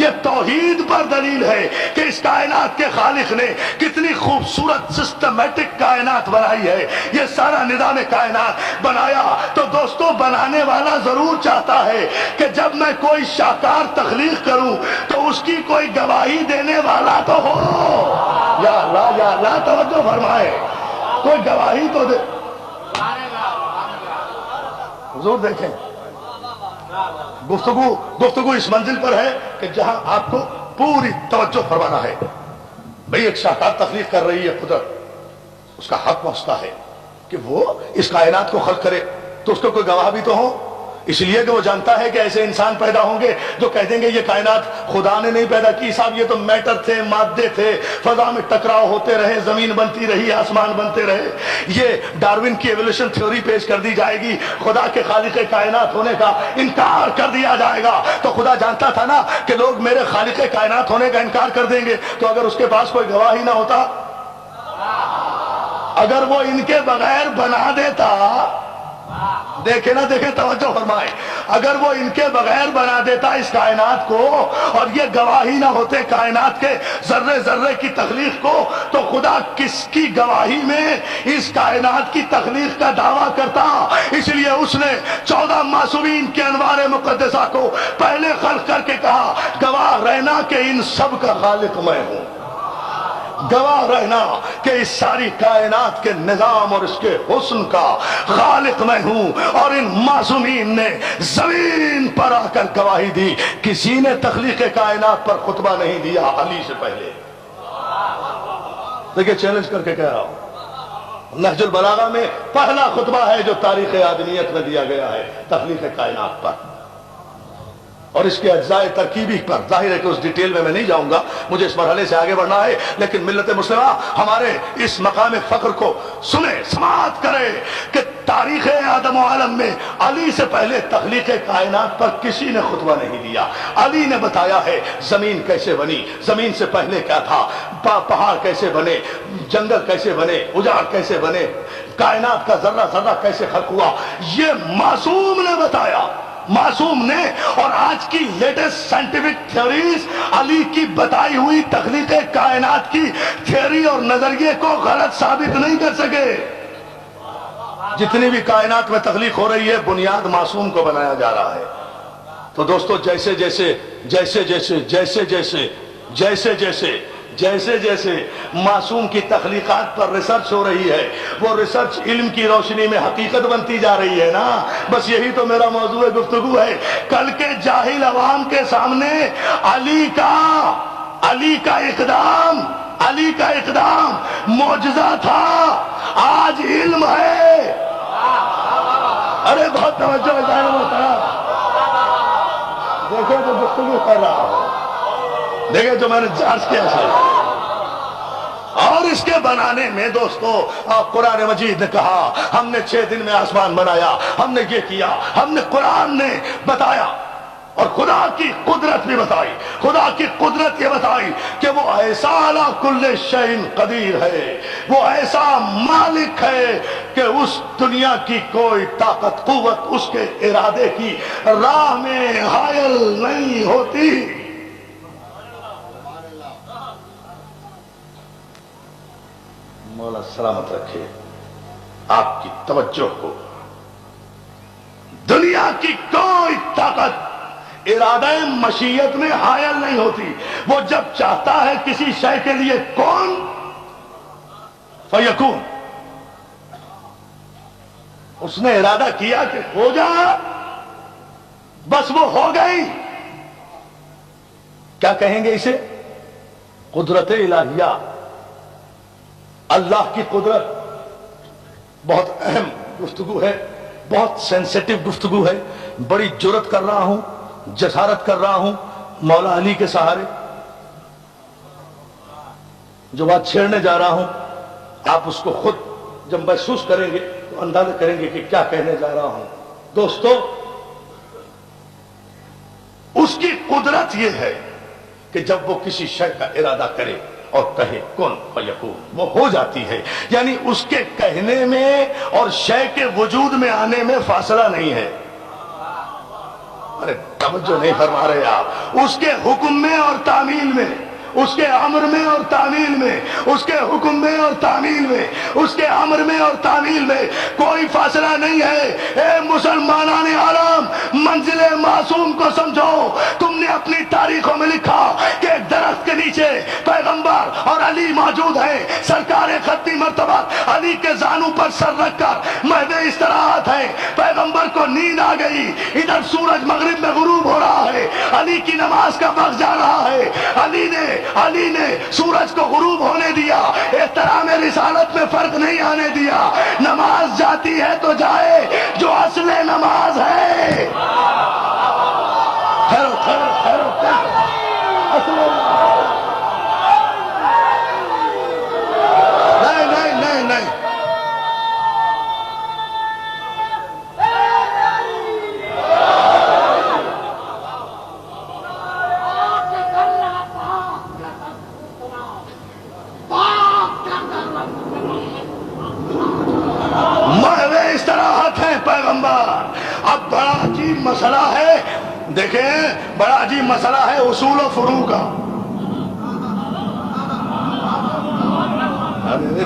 یہ توحید پر دلیل ہے کہ اس کائنات کے خالق نے کتنی خوبصورت سسٹمیٹک کائنات بنائی ہے. یہ سارا نظام کائنات بنایا تو دوستو بنانے والا ضرور چاہتا ہے کہ جب میں کوئی شاکار تخلیق کروں تو اس کی کوئی گواہی دینے والا تو ہو. یا اللہ توجہ فرمائے، کوئی گواہی تو دے. حضور دیکھیں گفتگو اس منزل پر ہے کہ جہاں آپ کو پوری توجہ فرمانا ہے. بھئی ایک شاہکار تخلیق کر رہی ہے قدرت، اس کا حق پہنچتا ہے کہ وہ اس کائنات کو خلق کرے تو اس کو کوئی گواہ بھی تو ہو. اس لیے کہ وہ جانتا ہے کہ ایسے انسان پیدا ہوں گے جو کہہ دیں گے یہ کائنات خدا نے نہیں پیدا کی صاحب، یہ تو میٹر تھے، مادے تھے، فضا میں ٹکراؤ ہوتے رہے، زمین بنتی رہی، آسمان بنتے رہے. یہ ڈارون کی ایولیوشن تھیوری پیش کر دی جائے گی، خدا کے خالق کائنات ہونے کا انکار کر دیا جائے گا. تو خدا جانتا تھا نا کہ لوگ میرے خالق کائنات ہونے کا انکار کر دیں گے، تو اگر اس کے پاس کوئی گواہی نہ ہوتا، اگر وہ ان کے بغیر بنا دیتا، دیکھیں نا دیکھیں توجہ فرمائیں، اگر وہ ان کے بغیر بنا دیتا اس کائنات کو اور یہ گواہی نہ ہوتے کائنات کے ذرے ذرے کی تخلیق کو، تو خدا کس کی گواہی میں اس کائنات کی تخلیق کا دعویٰ کرتا؟ اس لیے اس نے 14 معصومین کے انوار مقدسہ کو پہلے خلق کر کے کہا گواہ رہنا کہ ان سب کا خالق میں ہوں. گواہ رہنا کہ اس ساری کائنات کے نظام اور اس کے حسن کا خالق میں ہوں. اور ان معصومین نے زمین پر آ کر گواہی دی. کسی نے تخلیق کائنات پر خطبہ نہیں دیا علی سے پہلے. دیکھیں چیلنج کر کے کہہ رہا ہوں، نہج البلاغہ میں پہلا خطبہ ہے جو تاریخ آدمیت میں دیا گیا ہے تخلیق کائنات پر اور اس کے اجزاء ترکیبی پر. ظاہر ہے کہ اس ڈیٹیل میں نہیں جاؤں گا، مجھے اس مرحلے سے آگے بڑھنا ہے، لیکن ملت مسلمہ ہمارے اس مقام فخر کو سنے، سماعت کرے کہ تاریخ آدم و عالم میں علی سے پہلے تخلیق کائنات پر کسی نے خطبہ نہیں دیا. علی نے بتایا ہے زمین کیسے بنی، زمین سے پہلے کیا تھا، پہاڑ کیسے بنے، جنگل کیسے بنے، اجاڑ کیسے بنے، کائنات کا ذرہ ذرہ کیسے خلق ہوا. یہ معصوم نے بتایا، معصوم نے. اور آج کی لیٹسٹ سائنٹیفک تھیوریز علی کی بتائی ہوئی تخلیق کائنات کی تھیوری اور نظریے کو غلط ثابت نہیں کر سکے. جتنی بھی کائنات میں تخلیق ہو رہی ہے بنیاد معصوم کو بنایا جا رہا ہے. تو دوستو جیسے جیسے معصوم کی تخلیقات پر ریسرچ ہو رہی ہے، وہ ریسرچ علم کی روشنی میں حقیقت بنتی جا رہی ہے نا. بس یہی تو میرا موضوع گفتگو ہے. کل کے جاہل عوام کے سامنے علی کا اقدام معجزہ تھا، آج علم ہے. ارے بہت توجہ ہے، دیکھیں جو گفتگو کر رہا ہوں، دیکھیں جو میں نے چارج کیا ہے. اور اس کے بنانے میں دوستو قرآن مجید نے کہا ہم نے 6 دن میں آسمان بنایا، ہم نے یہ کیا، ہم نے قرآن نے بتایا. اور خدا کی قدرت بھی بتائی. خدا کی قدرت یہ بتائی کہ وہ ایسا علی کل شیء قدیر ہے، وہ ایسا مالک ہے کہ اس دنیا کی کوئی طاقت قوت اس کے ارادے کی راہ میں حائل نہیں ہوتی. مولا سلامت رکھے آپ کی توجہ کو. دنیا کی کوئی طاقت ارادہ مشیت میں حائل نہیں ہوتی. وہ جب چاہتا ہے کسی شے کے لیے کون فیکون، اس نے ارادہ کیا کہ ہو جا، بس وہ ہو گئی. کیا کہیں گے اسے؟ قدرت الہیہ. اللہ کی قدرت بہت اہم گفتگو ہے، بہت سینسیٹیو گفتگو ہے. بڑی جرات کر رہا ہوں، جسارت کر رہا ہوں مولا علی کے سہارے. جو بات چھیڑنے جا رہا ہوں آپ اس کو خود جب محسوس کریں گے تو اندازہ کریں گے کہ کیا کہنے جا رہا ہوں. دوستو اس کی قدرت یہ ہے کہ جب وہ کسی شے کا ارادہ کرے اور کہے کن فیکون، وہ ہو جاتی ہے. یعنی اس کے کہنے میں اور شے کے وجود میں آنے میں فاصلہ نہیں ہے. ارے توجہ نہیں فرما رہے آپ. اس کے حکم میں اور تعمیل میں، اس کے امر میں اور تعمیل میں، اس کے حکم میں اور تعمیل میں، اس کے امر میں اور تعمیل میں کوئی فاصلہ نہیں ہے. اے مسلمانان عالم، منزل معصوم کو سمجھو. تم نے اپنی تاریخوں میں لکھا کہ ایک درخت کے نیچے پیغمبر اور علی موجود ہیں. سرکار خطی مرتبہ علی کے زانو پر سر رکھ کر مہد استراحت ہے. پیغمبر کو نیند آ گئی، ادھر سورج مغرب میں غروب ہو رہا ہے، علی کی نماز کا وقت جا رہا ہے. علی نے سورج کو غروب ہونے دیا، احترام رسالت میں فرق نہیں آنے دیا. نماز جاتی ہے تو جائے، جو اصل نماز ہے. نہیں اب بڑا عجیب مسئلہ ہے. دیکھیں بڑا عجیب مسئلہ ہے اصول و فروع کا.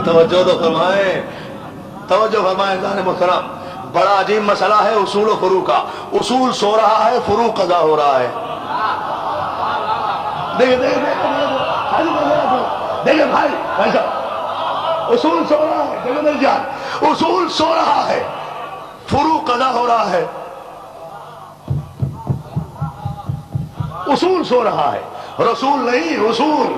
توجہ تو فرمائیں، توجہ فرمائیں جان محترم. بڑا عجیب مسئلہ ہے اصول و فروع کا. اصول سو رہا ہے، فروع قضا ہو رہا ہے. دیکھیں بھائی ایسا اصول سو رہا ہے، جگہ میری جان، اصول سو رہا ہے، فروع قضا ہو رہا ہے، اصول سو رہا ہے، رسول نہیں، اصول،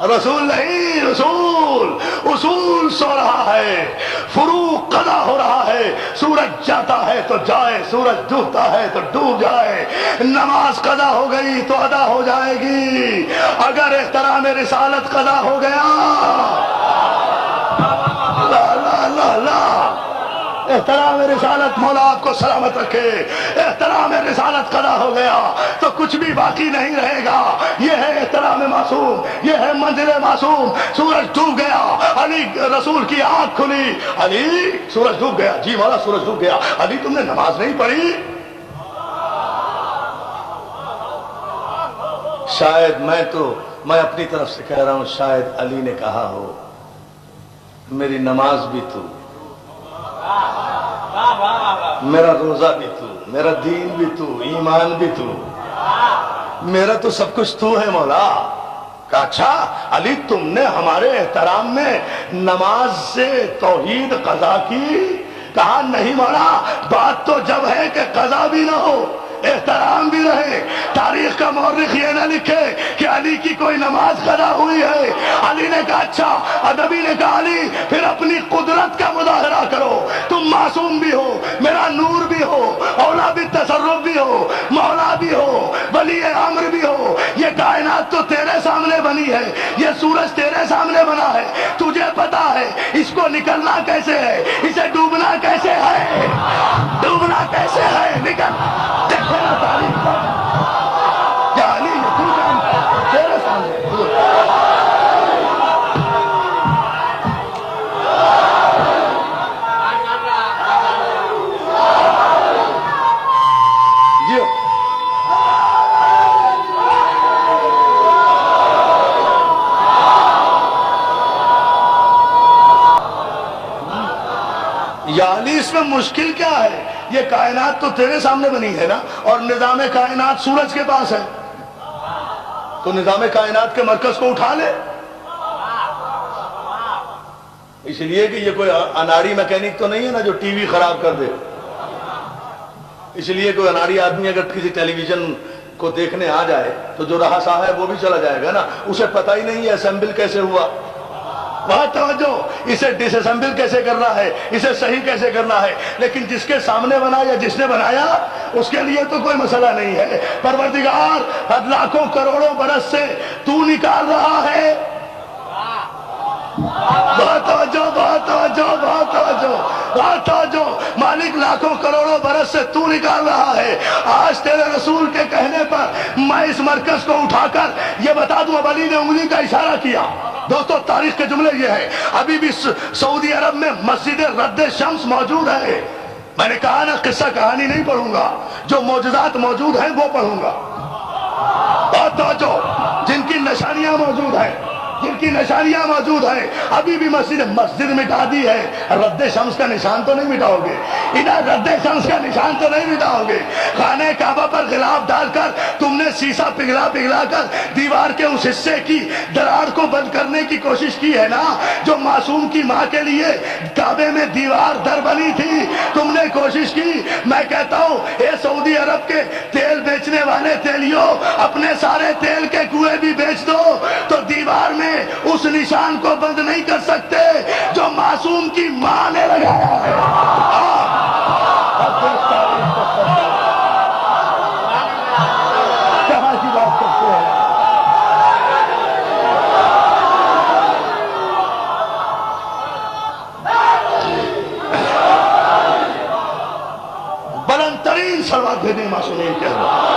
رسول نہیں، اصول، اصول سو رہا ہے، فروع قضا ہو رہا ہے، سورج جاتا ہے تو جائے، سورج ڈوبتا ہے تو ڈوب جائے، نماز قضا ہو گئی تو ادا ہو جائے گی، اگر احترام رسالت قضا ہو گیا، لا لا لا لا، احترام رسالت، مولا آپ کو سلامت رکھے، احترام رسالت قضا ہو گیا تو کچھ بھی باقی نہیں رہے گا، یہ ہے احترام معصوم، یہ ہے منزل معصوم، سورج ڈوب گیا، علی رسول کی آنکھ کھلی، علی سورج ڈوب گیا، جی مولا سورج ڈوب گیا، علی تم نے نماز نہیں پڑھی؟ شاید میں اپنی طرف سے کہہ رہا ہوں، شاید علی نے کہا ہو میری نماز بھی تو، میرا روزہ بھی تو، میرا دین بھی تو، ایمان بھی تو، میرا تو سب کچھ تو ہے مولا۔ کہا اچھا علی تم نے ہمارے احترام میں نماز سے توحید قضا کی؟ کہا نہیں مولا، بات تو جب ہے کہ قضا بھی نہ ہو احترام بھی رہے، تاریخ کا مورخ یہ نہ لکھے کہ علی کی کوئی نماز قضا ہوئی ہے۔ علی نے کہا اچھا، ادبی نے کہا علی پھر اپنی قدرت کا مظاہرہ کرو، تم معصوم بھی ہو، میرا نور بھی ہو، اولا بھی تصرف بھی ہو، مولا بھی ہو، ولی امر بھی ہو، یہ کائنات تو تیرے سامنے بنی ہے، یہ سورج تیرے سامنے بنا ہے، تجھے پتا ہے اس کو نکلنا کیسے ہے، اسے ڈوبنا کیسے ہے، ڈوبنا کیسے ہے، نکل دیکھو نا تاریخ پر کیا علی یہ تو جانتا ہے تیرے سامنے۔ جی یا علی اس میں مشکل کیا ہے، یہ کائنات تو تیرے سامنے بنی ہے نا، اور نظام کائنات سورج کے پاس ہے، تو نظام کائنات کے مرکز کو اٹھا لے۔ اس لیے کہ یہ کوئی اناڑی میکینک تو نہیں ہے نا جو ٹی وی خراب کر دے، اس لیے کوئی اناڑی آدمی اگر کسی ٹیلی ویژن کو دیکھنے آ جائے تو جو رہا سا ہے وہ بھی چلا جائے گا نا، اسے پتہ ہی نہیں ہے اسمبل کیسے ہوا، بہت توجہ، اسے ڈس اسمبل کیسے کرنا ہے، اسے صحیح کیسے کرنا ہے، لیکن جس کے سامنے بنا یا جس نے بنایا اس کے لیے تو کوئی مسئلہ نہیں ہے۔ پروردگار لاکھوں کروڑوں برس سے تو نکال رہا ہے، بہت توجہ، بہت توجہ، بہت توجہ، بہت توجہ، مالک لاکھوں کروڑوں برس سے تو نکال رہا ہے، آج تیرے رسول کے کہنے پر میں اس مرکز کو اٹھا کر یہ بتا دوں، اب علی نے انگلی کا اشارہ کیا۔ دوستو تاریخ کے جملے یہ ہے، ابھی بھی سعودی عرب میں مسجد رد شمس موجود ہے، میں نے کہا نا قصہ کہانی نہیں پڑھوں گا، جو معجزات موجود ہیں وہ پڑھوں گا، بہت توجہ، جن کی نشانیاں موجود ہیں، جن کی نشانیاں موجود ہیں، ابھی بھی مسجد مٹا دی ہے، رد شمس کا نشان تو نہیں مٹاؤ گے، ادھر رد شمس کا نشان تو نہیں مٹاؤ گے، خانہ کعبہ پر غلاف ڈال کر تم نے سیسا پگھلا پگھلا کر دیوار کے اس حصے کی دراڑ کو بند کرنے کی کوشش کی ہے نا، جو معصوم کی ماں کے لیے کعبے میں دیوار در بنی تھی، تم نے کوشش کی۔ میں کہتا ہوں اے سعودی عرب کے تیل بیچنے والے تیلیوں، اپنے سارے تیل کے کنویں بھی بیچ دو تو دیوار میں اس نشان کو بند نہیں کر سکتے جو معصوم کی ماں نے لگایا ہے۔ کہاں کی بات کرتے ہیں، بلند ترین سلوات بھیجیں معصومین کے اندر۔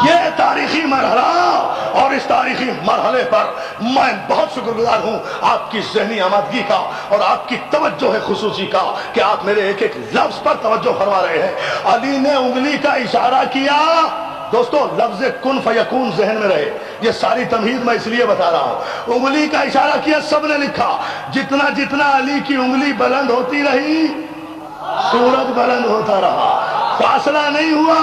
یہ تاریخی مرحلہ، اور اس تاریخی مرحلے پر میں بہت شکر گزار ہوں آپ کی ذہنی آمادگی کا اور آپ کی توجہ خصوصی کا کہ آپ میرے ایک ایک لفظ پر توجہ فرما رہے ہیں۔ علی نے انگلی کا اشارہ کیا، دوستو لفظ کن فیکون ذہن میں رہے، یہ ساری تمہید میں اس لیے بتا رہا ہوں، انگلی کا اشارہ کیا، سب نے لکھا، جتنا جتنا علی کی انگلی بلند ہوتی رہی سورج بلند ہوتا رہا، فاصلہ نہیں ہوا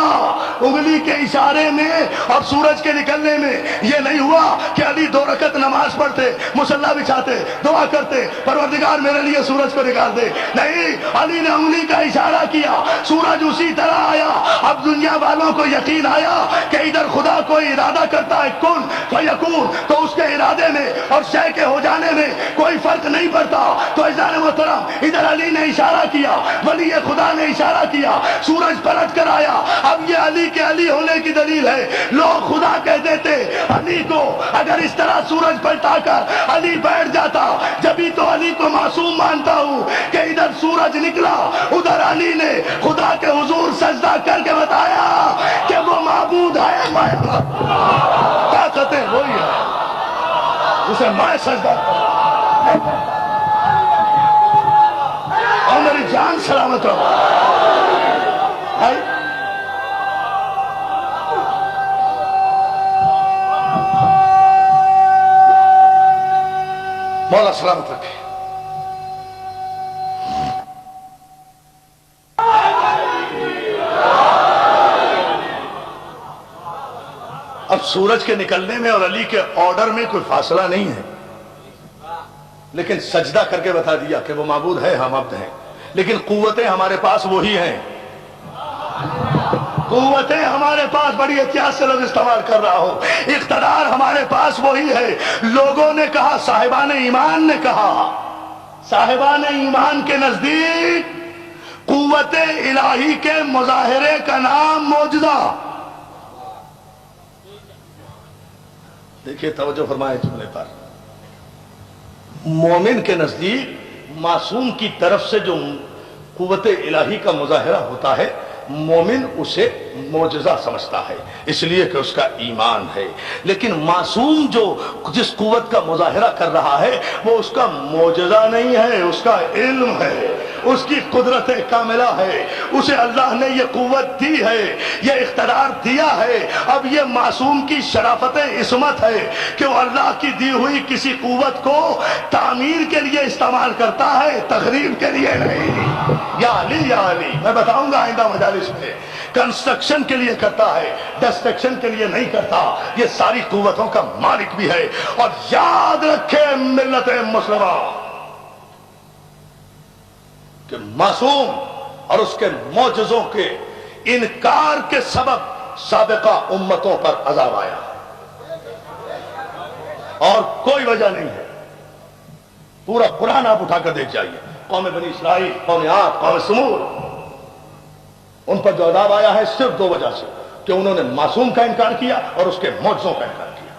انگلی کے اشارے میں اور سورج کے نکلنے میں. یہ نہیں ہوا کہ علی 2 رکعت نماز پڑھتے, مصلی بچھاتے, دعا کرتے پروردگار میرے لیے سورج کو نکال دے. نہیں, علی نے انگلی کا اشارہ کیا, سورج اسی طرح آیا. اب دنیا والوں کو یقین آیا کہ ادھر خدا کوئی ارادہ کرتا ہے کن فیکون, تو اس کے ارادے میں اور شے کے ہو جانے میں کوئی فرق نہیں پڑتا. تو عزیزان محترم, ادھر علی نے اشارہ کیا, ولی خدا نے اشارہ کیا, سورج پلٹ کر آیا. اب یہ علی کے علی ہونے کی دلیل ہے. لوگ خدا کہہ دیتے علی کو, اگر اس طرح سورج پلٹا کر علی بیٹھ جاتا, جبھی تو علی کو معصوم مانتا ہوں کہ ادھر سورج نکلا, ادھر علی نے خدا کے حضور سجدہ کر کے بتایا کہ وہ معبود ہے. طاقتیں وہی ہے جسے میں سجدہ کروں اور میری جان سلامت رہو. مولا سلامت رکھے. اب سورج کے نکلنے میں اور علی کے آرڈر میں کوئی فاصلہ نہیں ہے, لیکن سجدہ کر کے بتا دیا کہ وہ معبود ہے, ہم عبد ہیں. لیکن قوتیں ہمارے پاس وہی ہیں, قوتیں ہمارے پاس, بڑی احتیاط سے لفظ استعمال کر رہا ہوں, اقتدار ہمارے پاس وہی ہے. لوگوں نے کہا, صاحبان ایمان نے کہا, صاحبان ایمان کے نزدیک قوت الہی کے مظاہرے کا نام معجزہ. دیکھیے توجہ فرمائے جملے پر. مومن کے نزدیک معصوم کی طرف سے جو قوت الہی کا مظاہرہ ہوتا ہے, مومن اسے معجزہ سمجھتا ہے, اس لیے کہ اس کا ایمان ہے. لیکن معصوم جو جس قوت کا مظاہرہ کر رہا ہے وہ اس کا معجزہ نہیں ہے, اس کا علم ہے, اس کی قدرت کاملہ ہے. اسے اللہ نے یہ قوت دی ہے, یہ اقتدار دیا ہے. اب یہ معصوم کی شرافت عصمت ہے کہ وہ اللہ کی دی ہوئی کسی قوت کو تعمیر کے لیے استعمال کرتا ہے, تخریب کے لیے نہیں. یا علی یا علی, میں بتاؤں گا آئندہ مجالس میں, کنسٹرکشن کے لیے کرتا ہے, ڈسٹرکشن کے لیے نہیں کرتا. یہ ساری قوتوں کا مالک بھی ہے. اور یاد رکھے ملت مسلمہ کہ معصوم اور اس کے معجزوں کے انکار کے سبب سابقہ امتوں پر عذاب آیا, اور کوئی وجہ نہیں ہے. پورا قرآن آپ اٹھا کر دیکھ جائیے, قوم بنی اسرائیل, قوم عاد, قوم سمود, ان پر جو عذاب آیا ہے صرف 2 وجہ سے, کہ انہوں نے معصوم کا انکار کیا اور اس کے معجزوں کا انکار کیا,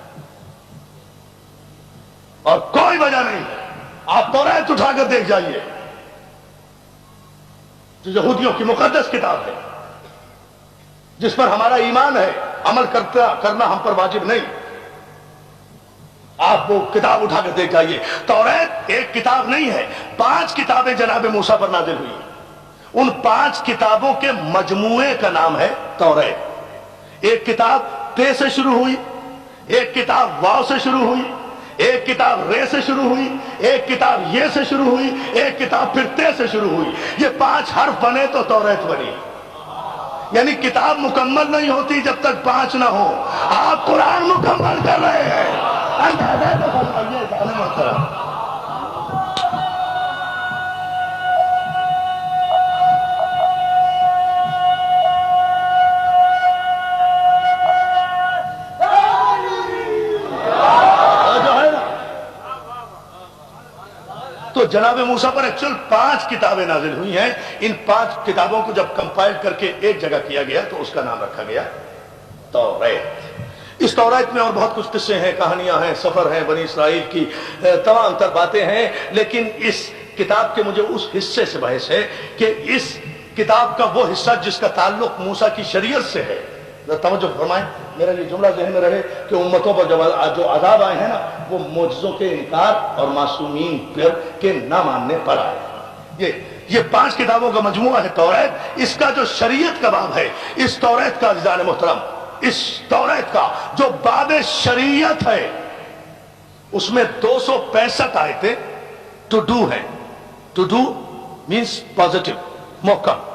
اور کوئی وجہ نہیں ہے. آپ توریت اٹھا کر دیکھ جائیے, جو یہودیوں کی مقدس کتاب ہے, جس پر ہمارا ایمان ہے, عمل کرنا ہم پر واجب نہیں. آپ وہ کتاب اٹھا کر دیکھ جائیے. توریت ایک کتاب نہیں ہے, 5 کتابیں جناب موسیٰ پر نازل ہوئی. ان 5 کتابوں کے مجموعے کا نام ہے توریت. ایک کتاب تے سے شروع ہوئی, ایک کتاب واو سے شروع ہوئی, ایک کتاب رے سے شروع ہوئی, ایک کتاب یہ سے شروع ہوئی, ایک کتاب پھر تے سے شروع ہوئی. یہ 5 حرف بنے تو توریت بنی. یعنی کتاب مکمل نہیں ہوتی جب تک 5 نہ ہو. آپ قرآن مکمل کر رہے ہیں. تو جناب موسیٰ پر ایکچول 5 کتابیں نازل ہوئی ہیں. ان 5 کتابوں کو جب کمپائل کر کے ایک جگہ کیا گیا تو اس کا نام رکھا گیا توریت. اس توریت میں اور بہت کچھ قصے ہیں, کہانیاں ہیں, سفر ہیں بنی اسرائیل کی, تمام تر باتیں ہیں. لیکن اس کتاب کے مجھے اس حصے سے بحث ہے کہ اس کتاب کا وہ حصہ جس کا تعلق موسیٰ کی شریعت سے ہے. توجہ فرمائیں, میرا یہ جملہ ذہن میں رہے کہ امتوں پر جو عذاب آئے ہیں نا, وہ معجزوں کے انکار اور معصومین کے نہ ماننے پر آئے. یہ 5 کتابوں کا مجموعہ ہے توریت. اس کا جو شریعت کا باب ہے, اس توریت کا عزیزان محترم, اس توریت کا جو باب شریعت ہے, اس میں 265 آیتیں ٹو ڈو ہیں. ٹو ڈو مینس پازیٹو, محکم.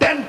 10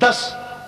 10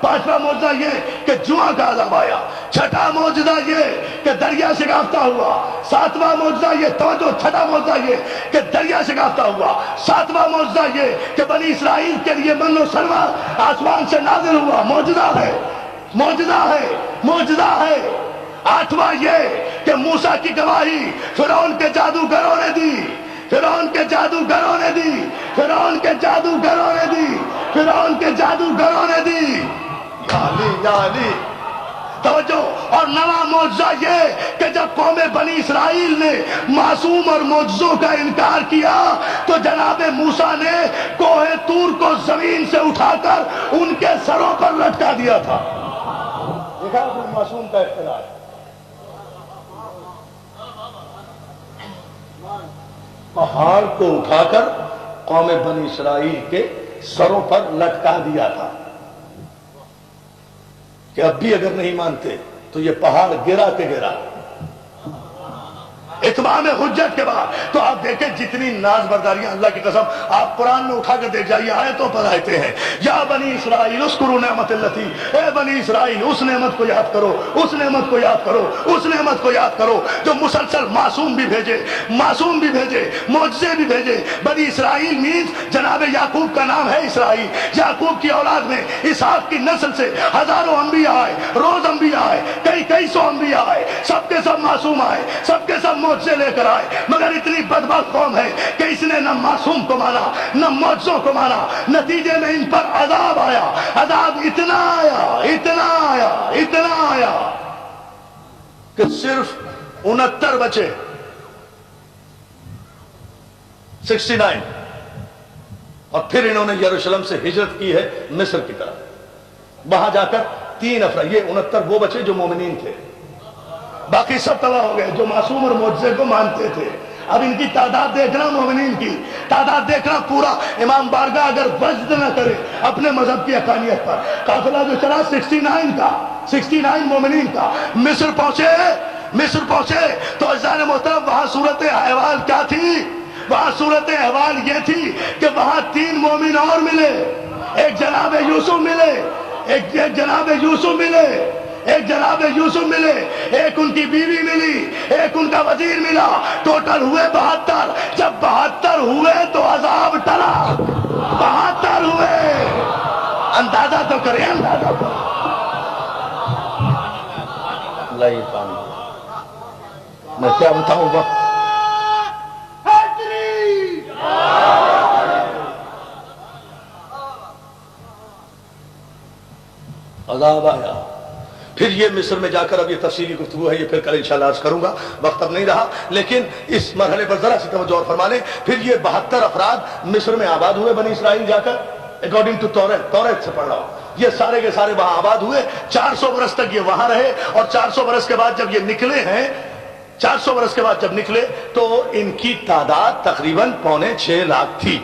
پانچواں معجزہ یہ کہ جواں کا عذاب آیا، چھٹا معجزہ یہ کہ دریا شکافتہ ہوا، ساتواں معجزہ یہ توجہ، چھٹا معجزہ یہ کہ دریا شکافتہ ہوا، ساتواں معجزہ یہ کہ بنی اسرائیل کے لیے من و سلوہ آسمان سے نازل ہوا، معجزہ ہے، معجزہ ہے، معجزہ ہے۔ آٹھواں یہ کہ موسیٰ کی گواہی فرعون کے جادوگروں نے دی، فرعون کے جادوگروں نے دی، فرعون کے جادوگروں نے دی، فرعون کے جادوگروں نے دی۔ یا علی، یا علی، توجہ۔ اور نواں معجزہ یہ کہ جب قوم بنی اسرائیل نے معصوم اور معجزوں کا انکار کیا تو جناب موسیٰ نے کوہ طور کو زمین سے اٹھا کر ان کے سروں پر لٹکا دیا تھا۔ دیکھا اپنے معصوم کا اختلاف، پہاڑ کو اٹھا کر قوم بنی اسرائیل کے سروں پر لٹکا دیا تھا کہ اب بھی اگر نہیں مانتے تو یہ پہاڑ گرا کے گرا۔ اتمام حجت کے بعد تو آپ دیکھیں جتنی ناز برداریاں، اللہ کی قسم آپ قرآن میں اٹھا کر دیکھ جائیے، آیتوں پر آیتیں ہیں۔ یا بنی اسرائیل اذکروا نعمت اللتی، اے بنی اسرائیل اس نعمت کو یاد کرو، اس نعمت کو یاد کرو، اس نعمت کو یاد کرو جو مسلسل معصوم بھی بھیجے، معصوم بھی بھیجے، معجزے بھی بھیجے۔ بنی اسرائیل مینز جناب یعقوب کا نام ہے اسرائیل، یعقوب کی اولاد میں اسحاق کی نسل سے ہزاروں انبیاء آئے، روز انبیاء آئے، کئی سو انبیاء آئے، سب کے سب معصوم آئے، سب کے سب معجزے لے کر آئے، مگر اتنی بدبخت قوم ہے کہ اس نے نہ معصوم کو مانا نہ معجزوں کو مانا، نتیجے میں ان پر عذاب آیا۔ عذاب اتنا آیا، اتنا آیا، اتنا آیا کہ صرف 69 بچے، 69، اور پھر انہوں نے یروشلم سے ہجرت کی ہے مصر کی طرف، وہاں جا کر 3 افراد، یہ 69 وہ بچے جو مومنین تھے، باقی سب تباہ ہو گئے جو معصوم اور معجزے کو مانتے تھے۔ اب ان کی تعداد دیکھنا، مومنین کی تعداد دیکھنا، پورا امام بارگاہ اگر وجد نہ کرے اپنے مذہب کی حقانیت پر، قافلہ جو چلا 69 کا، 69 مومنین کا، مصر پہنچے تو عزیزان محترم وہاں صورت احوال کیا تھی؟ وہاں صورت احوال یہ تھی کہ وہاں 3 مومن اور ملے، ایک جناب یوسف ملے، ایک جناب یوسف ملے، ایک جناب یوسف ملے، ایک ان کی بیوی ملی، ایک ان کا وزیر ملا، ٹوٹل ہوئے 72۔ جب 72 ہوئے تو عذاب ٹلا، 72 ہوئے، اندازہ تو کریں، اندازہ تو اللہ پانی میں کیا بتاؤں گا۔ عذاب آیا، پھر یہ مصر میں جا کر، اب یہ تفصیلی گفتگو ہے، یہ پھر کل انشاءاللہ عرض کروں گا، وقت اب نہیں رہا، لیکن اس مرحلے پر ذرا سی توجہ اور فرما لیں۔ پھر یہ 72 افراد مصر میں آباد ہوئے، بنی اسرائیل جا کر، اکارڈنگ ٹو توریت سے پڑھ رہا ہوں، یہ سارے کے سارے وہاں آباد ہوئے، 400 برس تک یہ وہاں رہے، اور 400 برس کے بعد جب یہ نکلے ہیں، 400 برس کے بعد جب نکلے تو ان کی تعداد تقریباً 5.25 لاکھ تھی۔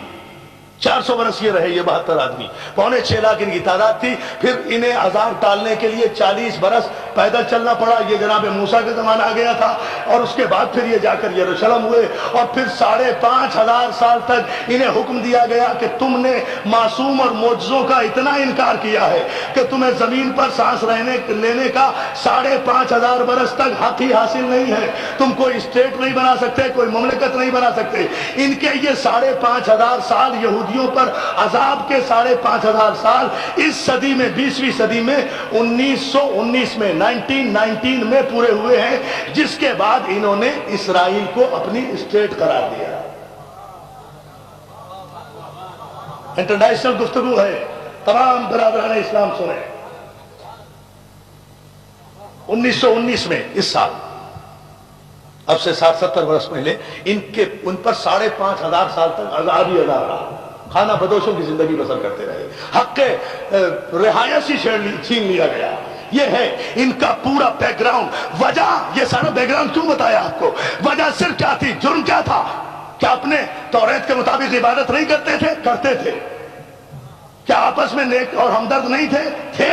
400 برس یہ رہے، یہ 72 آدمی، 5.25 لاکھ ان کی تعداد تھی۔ پھر انہیں عذاب ٹالنے کے لیے 40 برس پیدل چلنا پڑا، یہ جناب موسیٰ کا زمانہ آ گیا تھا، اور اس کے بعد پھر یہ جا کر یروشلم ہوئے، اور پھر 5,500 سال تک انہیں حکم دیا گیا کہ تم نے معصوم اور معجزوں کا اتنا انکار کیا ہے کہ تمہیں زمین پر سانس لینے کا 5,500 برس تک حق ہی حاصل نہیں ہے، تم کوئی اسٹیٹ نہیں بنا سکتے، کوئی مملکت نہیں بنا سکتے۔ ان کے یہ 5,500 سال یہودیوں پر عذاب کے 5,500 سال اس صدی میں، 20ویں صدی میں 1919 میں 1919 میں پورے ہوئے ہیں، جس کے بعد انہوں نے اسرائیل کو اپنی اسٹیٹ قرار دیا۔ انٹرنیشنل گفتگو ہے، تمام برادران اسلام سنیں۔ 1919 میں، اس سال، اب سے 60-70 برس پہلے، ان پر 5,500 سال تک عذاب ہی عذاب رہا، کھانا بدوشوں کی زندگی بسر کرتے رہے، حق رہائش ہی چھین لیا گیا۔ یہ ہے ان کا پورا بیک گراؤنڈ۔ وجہ، یہ سارا بیک گراؤنڈ کیوں بتایا آپ کو؟ وجہ صرف کیا تھی؟ جرم کیا تھا؟ کیا اپنے توریت کے مطابق عبادت نہیں کرتے تھے؟ کرتے تھے۔ کیا آپس میں نیک اور ہمدرد نہیں تھے؟ تھے۔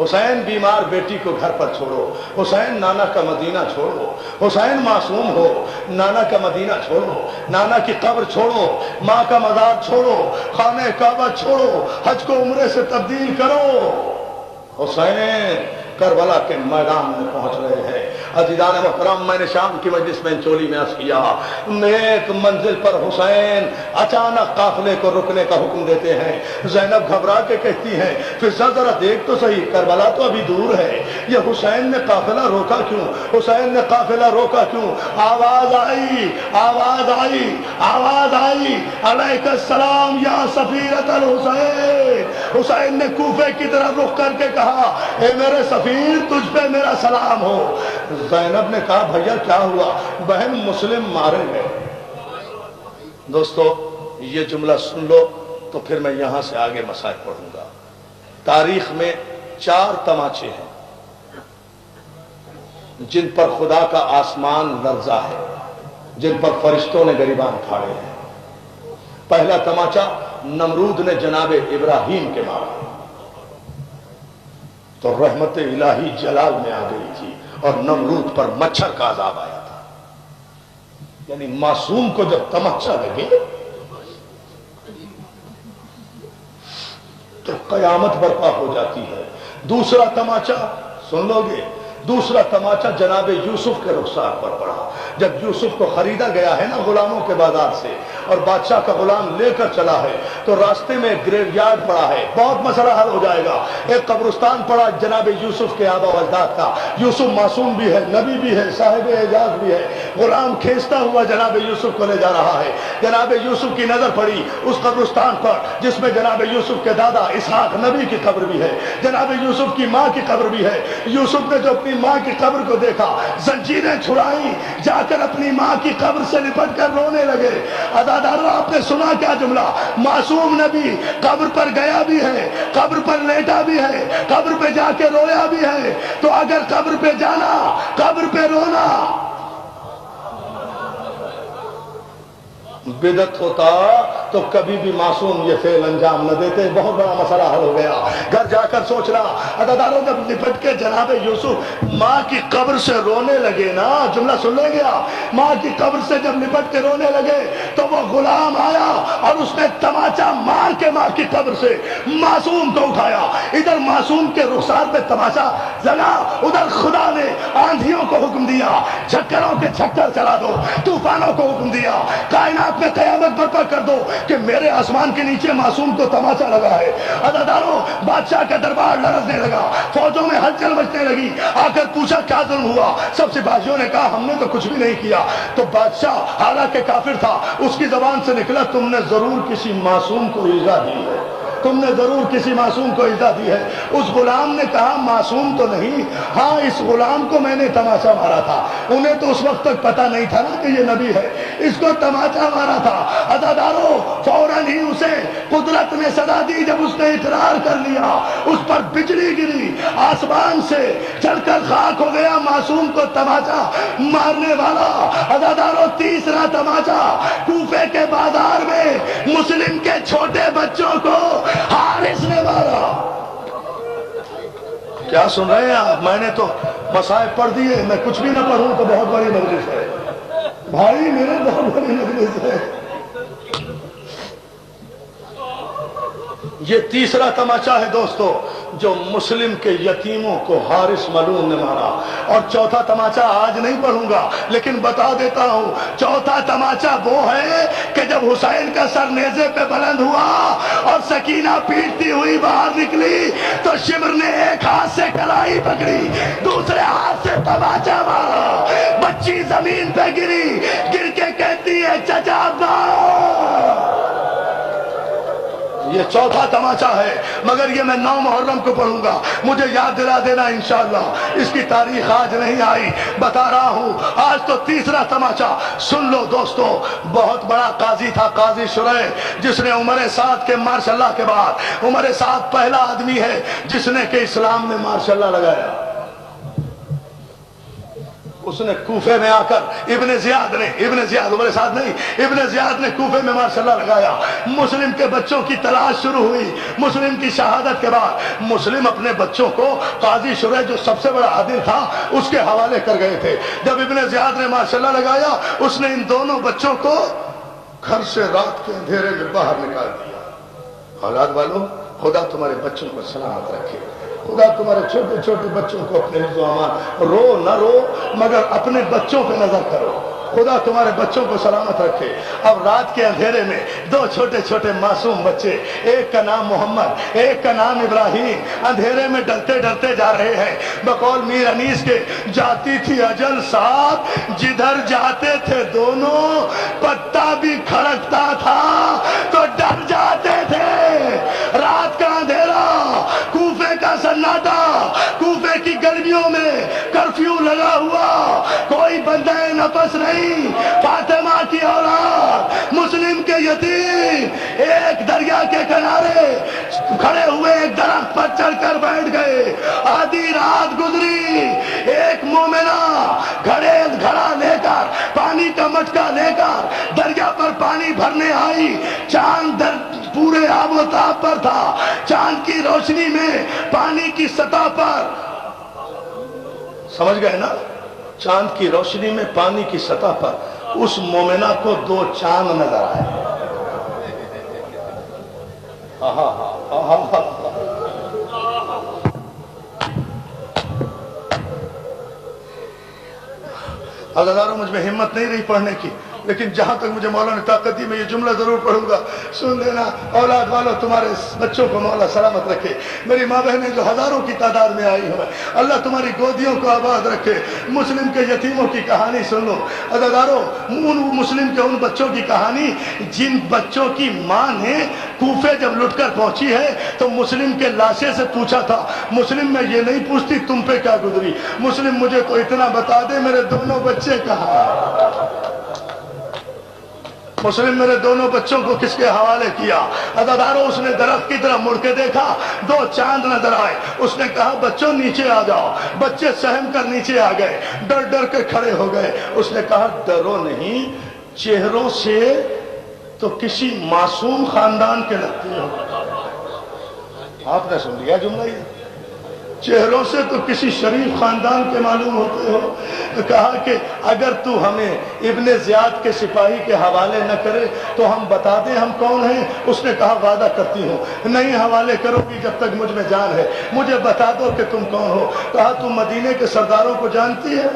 حسین بیمار بیٹی کو گھر پر چھوڑو، حسین نانا کا مدینہ چھوڑو، حسین معصوم ہو، نانا کا مدینہ چھوڑو، نانا کی قبر چھوڑو، ماں کا مزار چھوڑو، خانہ کعبہ چھوڑو، حج کو عمرے سے تبدیل کرو۔ حسین کربلا کے میدان میں پہنچ رہے ہیں۔ عزیزان محترم، میں نے شام کی مجلس میں چولی میں عرض کیا، ایک منزل پر حسین اچانک قافلے کو رکنے کا حکم دیتے ہیں۔ زینب گھبرا کے کہتی ہیں فضہ ذرا دیکھ تو صحیح، کربلا تو ابھی دور ہے، یہ حسین نے قافلہ روکا کیوں؟ حسین نے قافلہ روکا کیوں؟ آواز آئی، آواز آئی، آواز آئی، علیک السلام یا سفیرۃ الحسین۔ حسین نے کوفے کی طرف رخ کر کے کہا، اے میرے سفیر، تجھ پہ میرا سلام ہو۔ زینب نے کہا بھیا کیا ہوا؟ بہن مسلم مارے گئے۔ دوستو یہ جملہ سن لو تو پھر میں یہاں سے آگے مسائل پڑھوں گا۔ تاریخ میں 4 تماچے ہیں جن پر خدا کا آسمان لرزا ہے، جن پر فرشتوں نے گریبان پھاڑے ہیں۔ پہلا تماچا نمرود نے جناب ابراہیم کے مارا تو رحمت الہی جلال میں آ گئی تھی اور نمرود پر مچھر کا عذاب آیا تھا۔ یعنی معصوم کو جب تماچا لگے تو قیامت برپا ہو جاتی ہے۔ دوسرا تماچا سن لو گے، دوسرا تماچا جناب یوسف کے رخسار پر پڑا۔ جب یوسف کو خریدا گیا ہے نا غلاموں کے بازار سے، اور بادشاہ کا غلام لے کر چلا ہے، تو راستے میں گریو یارڈ پڑا ہے، بہت مسئلہ حل ہو جائے گا۔ ایک قبرستان پڑا جناب یوسف کے آبا و اجداد کا۔ یوسف معصوم بھی ہے، نبی بھی ہے، صاحب اعجاز بھی ہے۔ غلام کھینچتا ہوا جناب یوسف کو لے جا رہا ہے۔ جناب یوسف کی نظر پڑی اس قبرستان پر جس میں جناب یوسف کے دادا اسحاق نبی کی قبر بھی ہے، جناب یوسف کی ماں کی قبر بھی ہے۔ یوسف نے جو اپنی ماں کی قبر کو دیکھا، زنجیریں چھڑائیں، جا کر اپنی ماں کی قبر سے لپٹ کر رونے لگے۔ عزادارو آپ نے سنا کیا جملہ؟ معصوم نبی قبر پر گیا بھی ہے، قبر پر لیٹا بھی ہے، قبر پہ جا کے رویا بھی ہے۔ تو اگر قبر پہ جانا، قبر پہ رونا بدعت ہوتا تو کبھی بھی معصوم یہ فعل انجام نہ دیتے، بہت بڑا مسئلہ حل ہو گیا۔ گھر جا کر سوچنا، عزاداروں جب لپٹ کے جناب یوسف ماں کی قبر سے رونے لگے نا، جملہ سن لیں گے آپ، ماں کی قبر سے جب لپٹ کے رونے لگے تو وہ غلام آیا اور اس نے تماچا مار کے ماں کی قبر سے معصوم کو اٹھایا۔ ادھر معصوم کے رخسار پہ تماچا لگا، ادھر خدا نے آندھیوں کو حکم دیا چکروں کے چکر چلا دو، طوفانوں کو حکم دیا کائنات میں قیامت برپا کر دو کہ میرے آسمان کے نیچے معصوم کو تماچا لگا ہے۔ عزاداروں بادشاہ کا دربار لرزنے لگا، فوجوں میں ہلچل مچنے لگی۔ آ کر پوچھا کیا ظلم ہوا؟ سب سپاہیوں نے کہا ہم نے تو کچھ بھی نہیں کیا۔ تو بادشاہ حالانکہ کافر تھا، اس کی زبان سے نکلا تم نے ضرور کسی معصوم کو ایذا دی ہے، تم نے ضرور کسی معصوم کو ایذا دی ہے۔ اس غلام نے کہا معصوم تو نہیں، ہاں اس غلام کو میں نے تماچا مارا تھا۔ انہیں تو اس وقت تک پتا نہیں تھا نا کہ یہ نبی ہے، اس کو تماچا مارا تھا۔ عزاداروں فوراً ہی اسے قدرت نے سزا دی جب اس نے اقرار کر لیا۔ اس پر بجلی گری، آسمان سے چل کر خاک ہو گیا معصوم کو تماچا مارنے والا۔ عزاداروں تیسرا تماچا کوفے کے بازار میں مسلم کے چھوٹے بچوں کو حارث نے مارا۔ کیا سن رہے ہیں آپ؟ میں نے تو مصائب پڑھ دیے، میں کچھ بھی نہ پڑھوں تو بہت بڑی مجلس ہے بھائی، میرے بہت بڑی مجلس ہے۔ یہ تیسرا تماچا ہے دوستو جو مسلم کے یتیموں کو حارث ملعون نے مارا۔ اور چوتھا تماچا آج نہیں پڑھوں گا لیکن بتا دیتا ہوں، چوتھا تماچا وہ ہے کہ جب حسین کا سر نیزے پہ بلند ہوا اور سکینہ پیٹتی ہوئی باہر نکلی تو شمر نے ایک ہاتھ سے کلائی پکڑی، دوسرے ہاتھ سے تماچا مارا، بچی زمین پہ گری، گر کے کہتی ہے چچا مارو۔ یہ چوتھا تماچا ہے، مگر یہ میں 9 محرم کو پڑھوں گا، مجھے یاد دلا دینا انشاءاللہ۔ اس کی تاریخ آج نہیں آئی، بتا رہا ہوں آج تو تیسرا تماچا۔ سن لو دوستو، بہت بڑا قاضی تھا قاضی شریح، جس نے عمر سعد کے ماشاء اللہ کے بعد، عمر سعد پہلا آدمی ہے جس نے کہ اسلام میں ماشاء اللہ لگایا۔ اس نے کوفے میں آ کر ابن زیاد میرے ساتھ نہیں، ابن زیاد نے کوفے میں ماشاءاللہ لگایا۔ مسلم کے بچوں کی تلاش شروع ہوئی۔ مسلم کی شہادت کے بعد مسلم اپنے بچوں کو قاضی شریح جو سب سے بڑا عادل تھا اس کے حوالے کر گئے تھے۔ جب ابن زیاد نے ماشاءاللہ لگایا، اس نے ان دونوں بچوں کو گھر سے رات کے اندھیرے میں باہر نکال دیا۔ اولاد والوں، خدا تمہارے بچوں کو سلامت رکھے، خدا تمہارے چھوٹے چھوٹے بچوں کو اپنے حفظ و امان، رو نہ رو مگر اپنے بچوں پہ نظر کرو، خدا تمہارے بچوں کو سلامت رکھے۔ اب رات کے اندھیرے میں دو چھوٹے چھوٹے معصوم بچے، ایک کا نام محمد، ایک کا نام ابراہیم، اندھیرے میں ڈرتے ڈرتے جا رہے ہیں۔ بقول میر انیس کے جاتی تھی اجل ساتھ، جدھر جاتے تھے دونوں پتا بھی کھڑکتا تھا تو ڈر جاتے تھے۔ رات کا اندھیرا، کوفے کا سناٹا، کوفے کی گرمیوں میں کرفیو لگا ہوا، کوئی بندہ نفس نہیں۔ فاطمہ کی اولاد، مسلم کے یتیم ایک دریا کے کنارے کھڑے ہوئے ایک درخت پر چڑھ کر بیٹھ گئے۔ آدھی رات گزری، ایک مومنہ گھڑا لے کر، پانی کا مٹکا لے کر دریا پر پانی بھرنے آئی۔ چاند پورے آب و تاب پر تھا، چاند کی روشنی میں پانی کی سطح پر، سمجھ گئے نا، چاند کی روشنی میں پانی کی سطح پر اس مومنہ کو دو چاند نظر آئے۔ عزیزانو، مجھ میں ہمت نہیں رہی پڑھنے کی، لیکن جہاں تک مجھے مولا نے طاقت دی میں یہ جملہ ضرور پڑھوں گا، سن لینا۔ اولاد والوں، تمہارے بچوں کو مولا سلامت رکھے۔ میری ماں بہنیں جو ہزاروں کی تعداد میں آئی ہیں، اللہ تمہاری گودیوں کو آباد رکھے۔ مسلم کے یتیموں کی کہانی سن لو عزیزانو، مسلم کے ان بچوں کی کہانی جن بچوں کی ماں نے کوفے جب لٹ کر پہنچی ہے تو مسلم کے لاشے سے پوچھا تھا، مسلم میں یہ نہیں پوچھتی تم پہ کیا گزری، مسلم مجھے تو اتنا بتا دے میرے دونوں بچے کہاں۔ مسلم میرے دونوں بچوں کو کس کے حوالے کیا؟ عزیزانو، اس نے درخت کی طرف مڑ کے دیکھا، دو چاند نظر آئے، اس نے کہا بچوں نیچے آ جاؤ۔ بچے سہم کر نیچے آ گئے، ڈر ڈر کے کھڑے ہو گئے۔ اس نے کہا ڈرو نہیں، چہروں سے تو کسی معصوم خاندان کے لگتے ہو۔ آپ نے سن لیا جملہ یہ، چہروں سے تو کسی شریف خاندان کے معلوم ہوتے ہو۔ کہا کہ اگر تو ہمیں ابن زیاد کے سپاہی کے حوالے نہ کرے تو ہم بتا دیں ہم کون ہیں۔ اس نے کہا وعدہ کرتی ہوں نہیں حوالے کرو گی جب تک مجھ میں جان ہے، مجھے بتا دو کہ تم کون ہو۔ کہا تم مدینے کے سرداروں کو جانتی ہے؟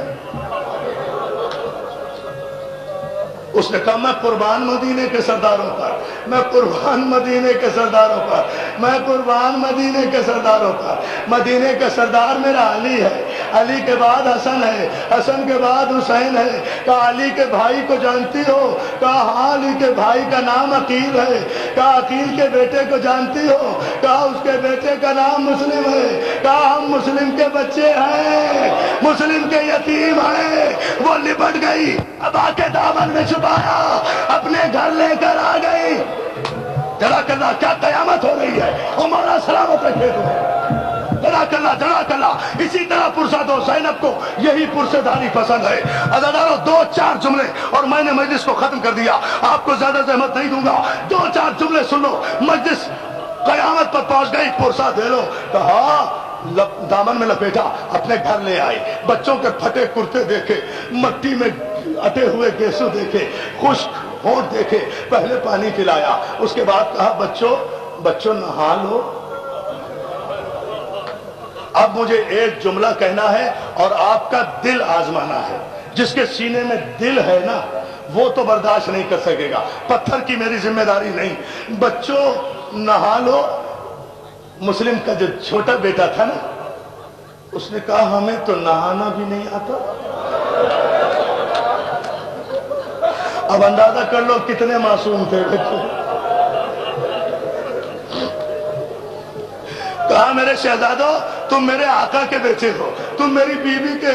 اس نے کہا میں قربان مدینے کے سرداروں پر، میں قربان مدینے کے سرداروں پر، میں قربان مدینے کے سرداروں پر۔ مدینے کا سردار میرا علی ہے، علی کے بعد حسن ہے، حسن کے بعد حسین ہے۔ کہا علی کے بھائی کو جانتی ہو؟ کہا ہاں، علی کے بھائی کا نام عقیل ہے۔ کہا عقیل کے بیٹے کو جانتی ہو؟ کہا اس کے بیٹے کا نام مسلم ہے۔ کہا ہم مسلم کے بچے ہیں، مسلم کے یتیم ہیں۔ وہ لپٹ گئی، اب آ کے دامن میں چھپایا، اپنے گھر لے کر آ گئی۔ جڑا کرنا کیا قیامت ہو رہی ہے، وہ مولا سلامت رکھے تمہیں۔ جڑا کرنا اسی طرح پرسد ہو۔ زینب کو یہی پرسداری پسند ہے۔ عزیزانو، دو چار جملے اور میں نے مجلس کو ختم کر دیا، آپ کو زیادہ زحمت نہیں دوں گا۔ دو چار جملے سن لو، مجلس قیامت پر پہنچ گئی، پرسا دے لو۔ کہا دامن میں لپیٹا، اپنے گھر لے آئی، بچوں کے پھٹے کرتے دیکھے، مٹی میں اٹے ہوئے گیسو دیکھے، خشک ہونٹ دیکھے، پہلے پانی پلایا، اس کے بعد کہا بچوں نہا لو۔ اب مجھے ایک جملہ کہنا ہے اور آپ کا دل آزمانا ہے۔ جس کے سینے میں دل ہے نا وہ تو برداشت نہیں کر سکے گا، پتھر کی میری ذمہ داری نہیں۔ بچوں نہا لو۔ مسلم کا جو چھوٹا بیٹا تھا نا، اس نے کہا ہمیں تو نہانا بھی نہیں آتا۔ اب اندازہ کر لو کتنے معصوم تھے بچے۔ کہا میرے شہزادو، تم میرے آقا کے بیٹے ہو، تم میری بیوی کے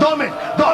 2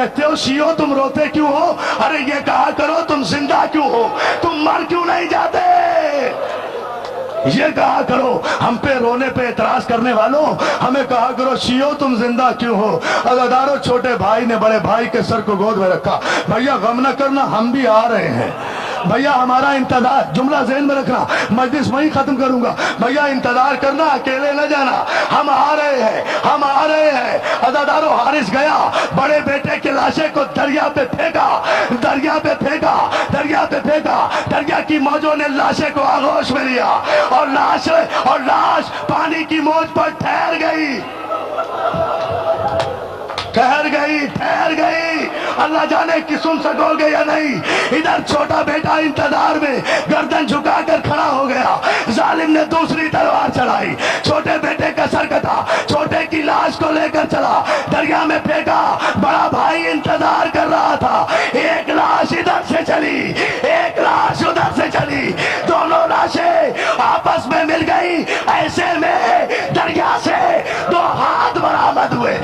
کہتے ہو شیعو تم روتے کیوں ہو؟ ارے یہ کہا کرو تم زندہ کیوں ہو، تم مر کیوں نہیں جاتے؟ یہ کہا کرو ہم پہ رونے پہ اعتراض کرنے والوں، ہمیں کہا کرو شیعو تم زندہ کیوں ہو؟ عزادارو چھوٹے بھائی نے بڑے بھائی کے سر کو گود میں رکھا، بھیا غم نہ کرنا ہم بھی آ رہے ہیں، بھیا ہمارا انتظار، جملہ ذہن میں رکھنا، مجلس وہیں ختم کروں گا، بھیا انتظار کرنا، اکیلے نہ جانا، ہم آ رہے ہیں، ہم آ رہے ہیں۔ عزادارو حارث گیا، بڑے بیٹے کے لاشے کو دریا پہ پھینکا، دریا پہ پھینکا، دریا پہ پھینکا، دریا کی موجوں نے لاشے کو آغوش میں لیا اور لاش پانی کی موج پر ٹھہر گئی، ٹھہر گئی۔ اللہ جانے کہ سن سکو گے یا نہیں۔ ادھر چھوٹا بیٹا انتظار میں گردن جھکا کر کھڑا ہو گیا، ظالم نے دوسری تلوار چڑھائی، چھوٹے بیٹے کا سر کٹا، چھوٹے کی لاش کو لے کر چلا، دریا میں پھینکا۔ بڑا بھائی انتظار کر رہا تھا، ایک لاش ادھر سے چلی، ایک لاش ادھر سے چلی، دونوں لاشیں آپس میں مل گئی، ایسے میں دریا سے دو ہاتھ برآمد ہوئے۔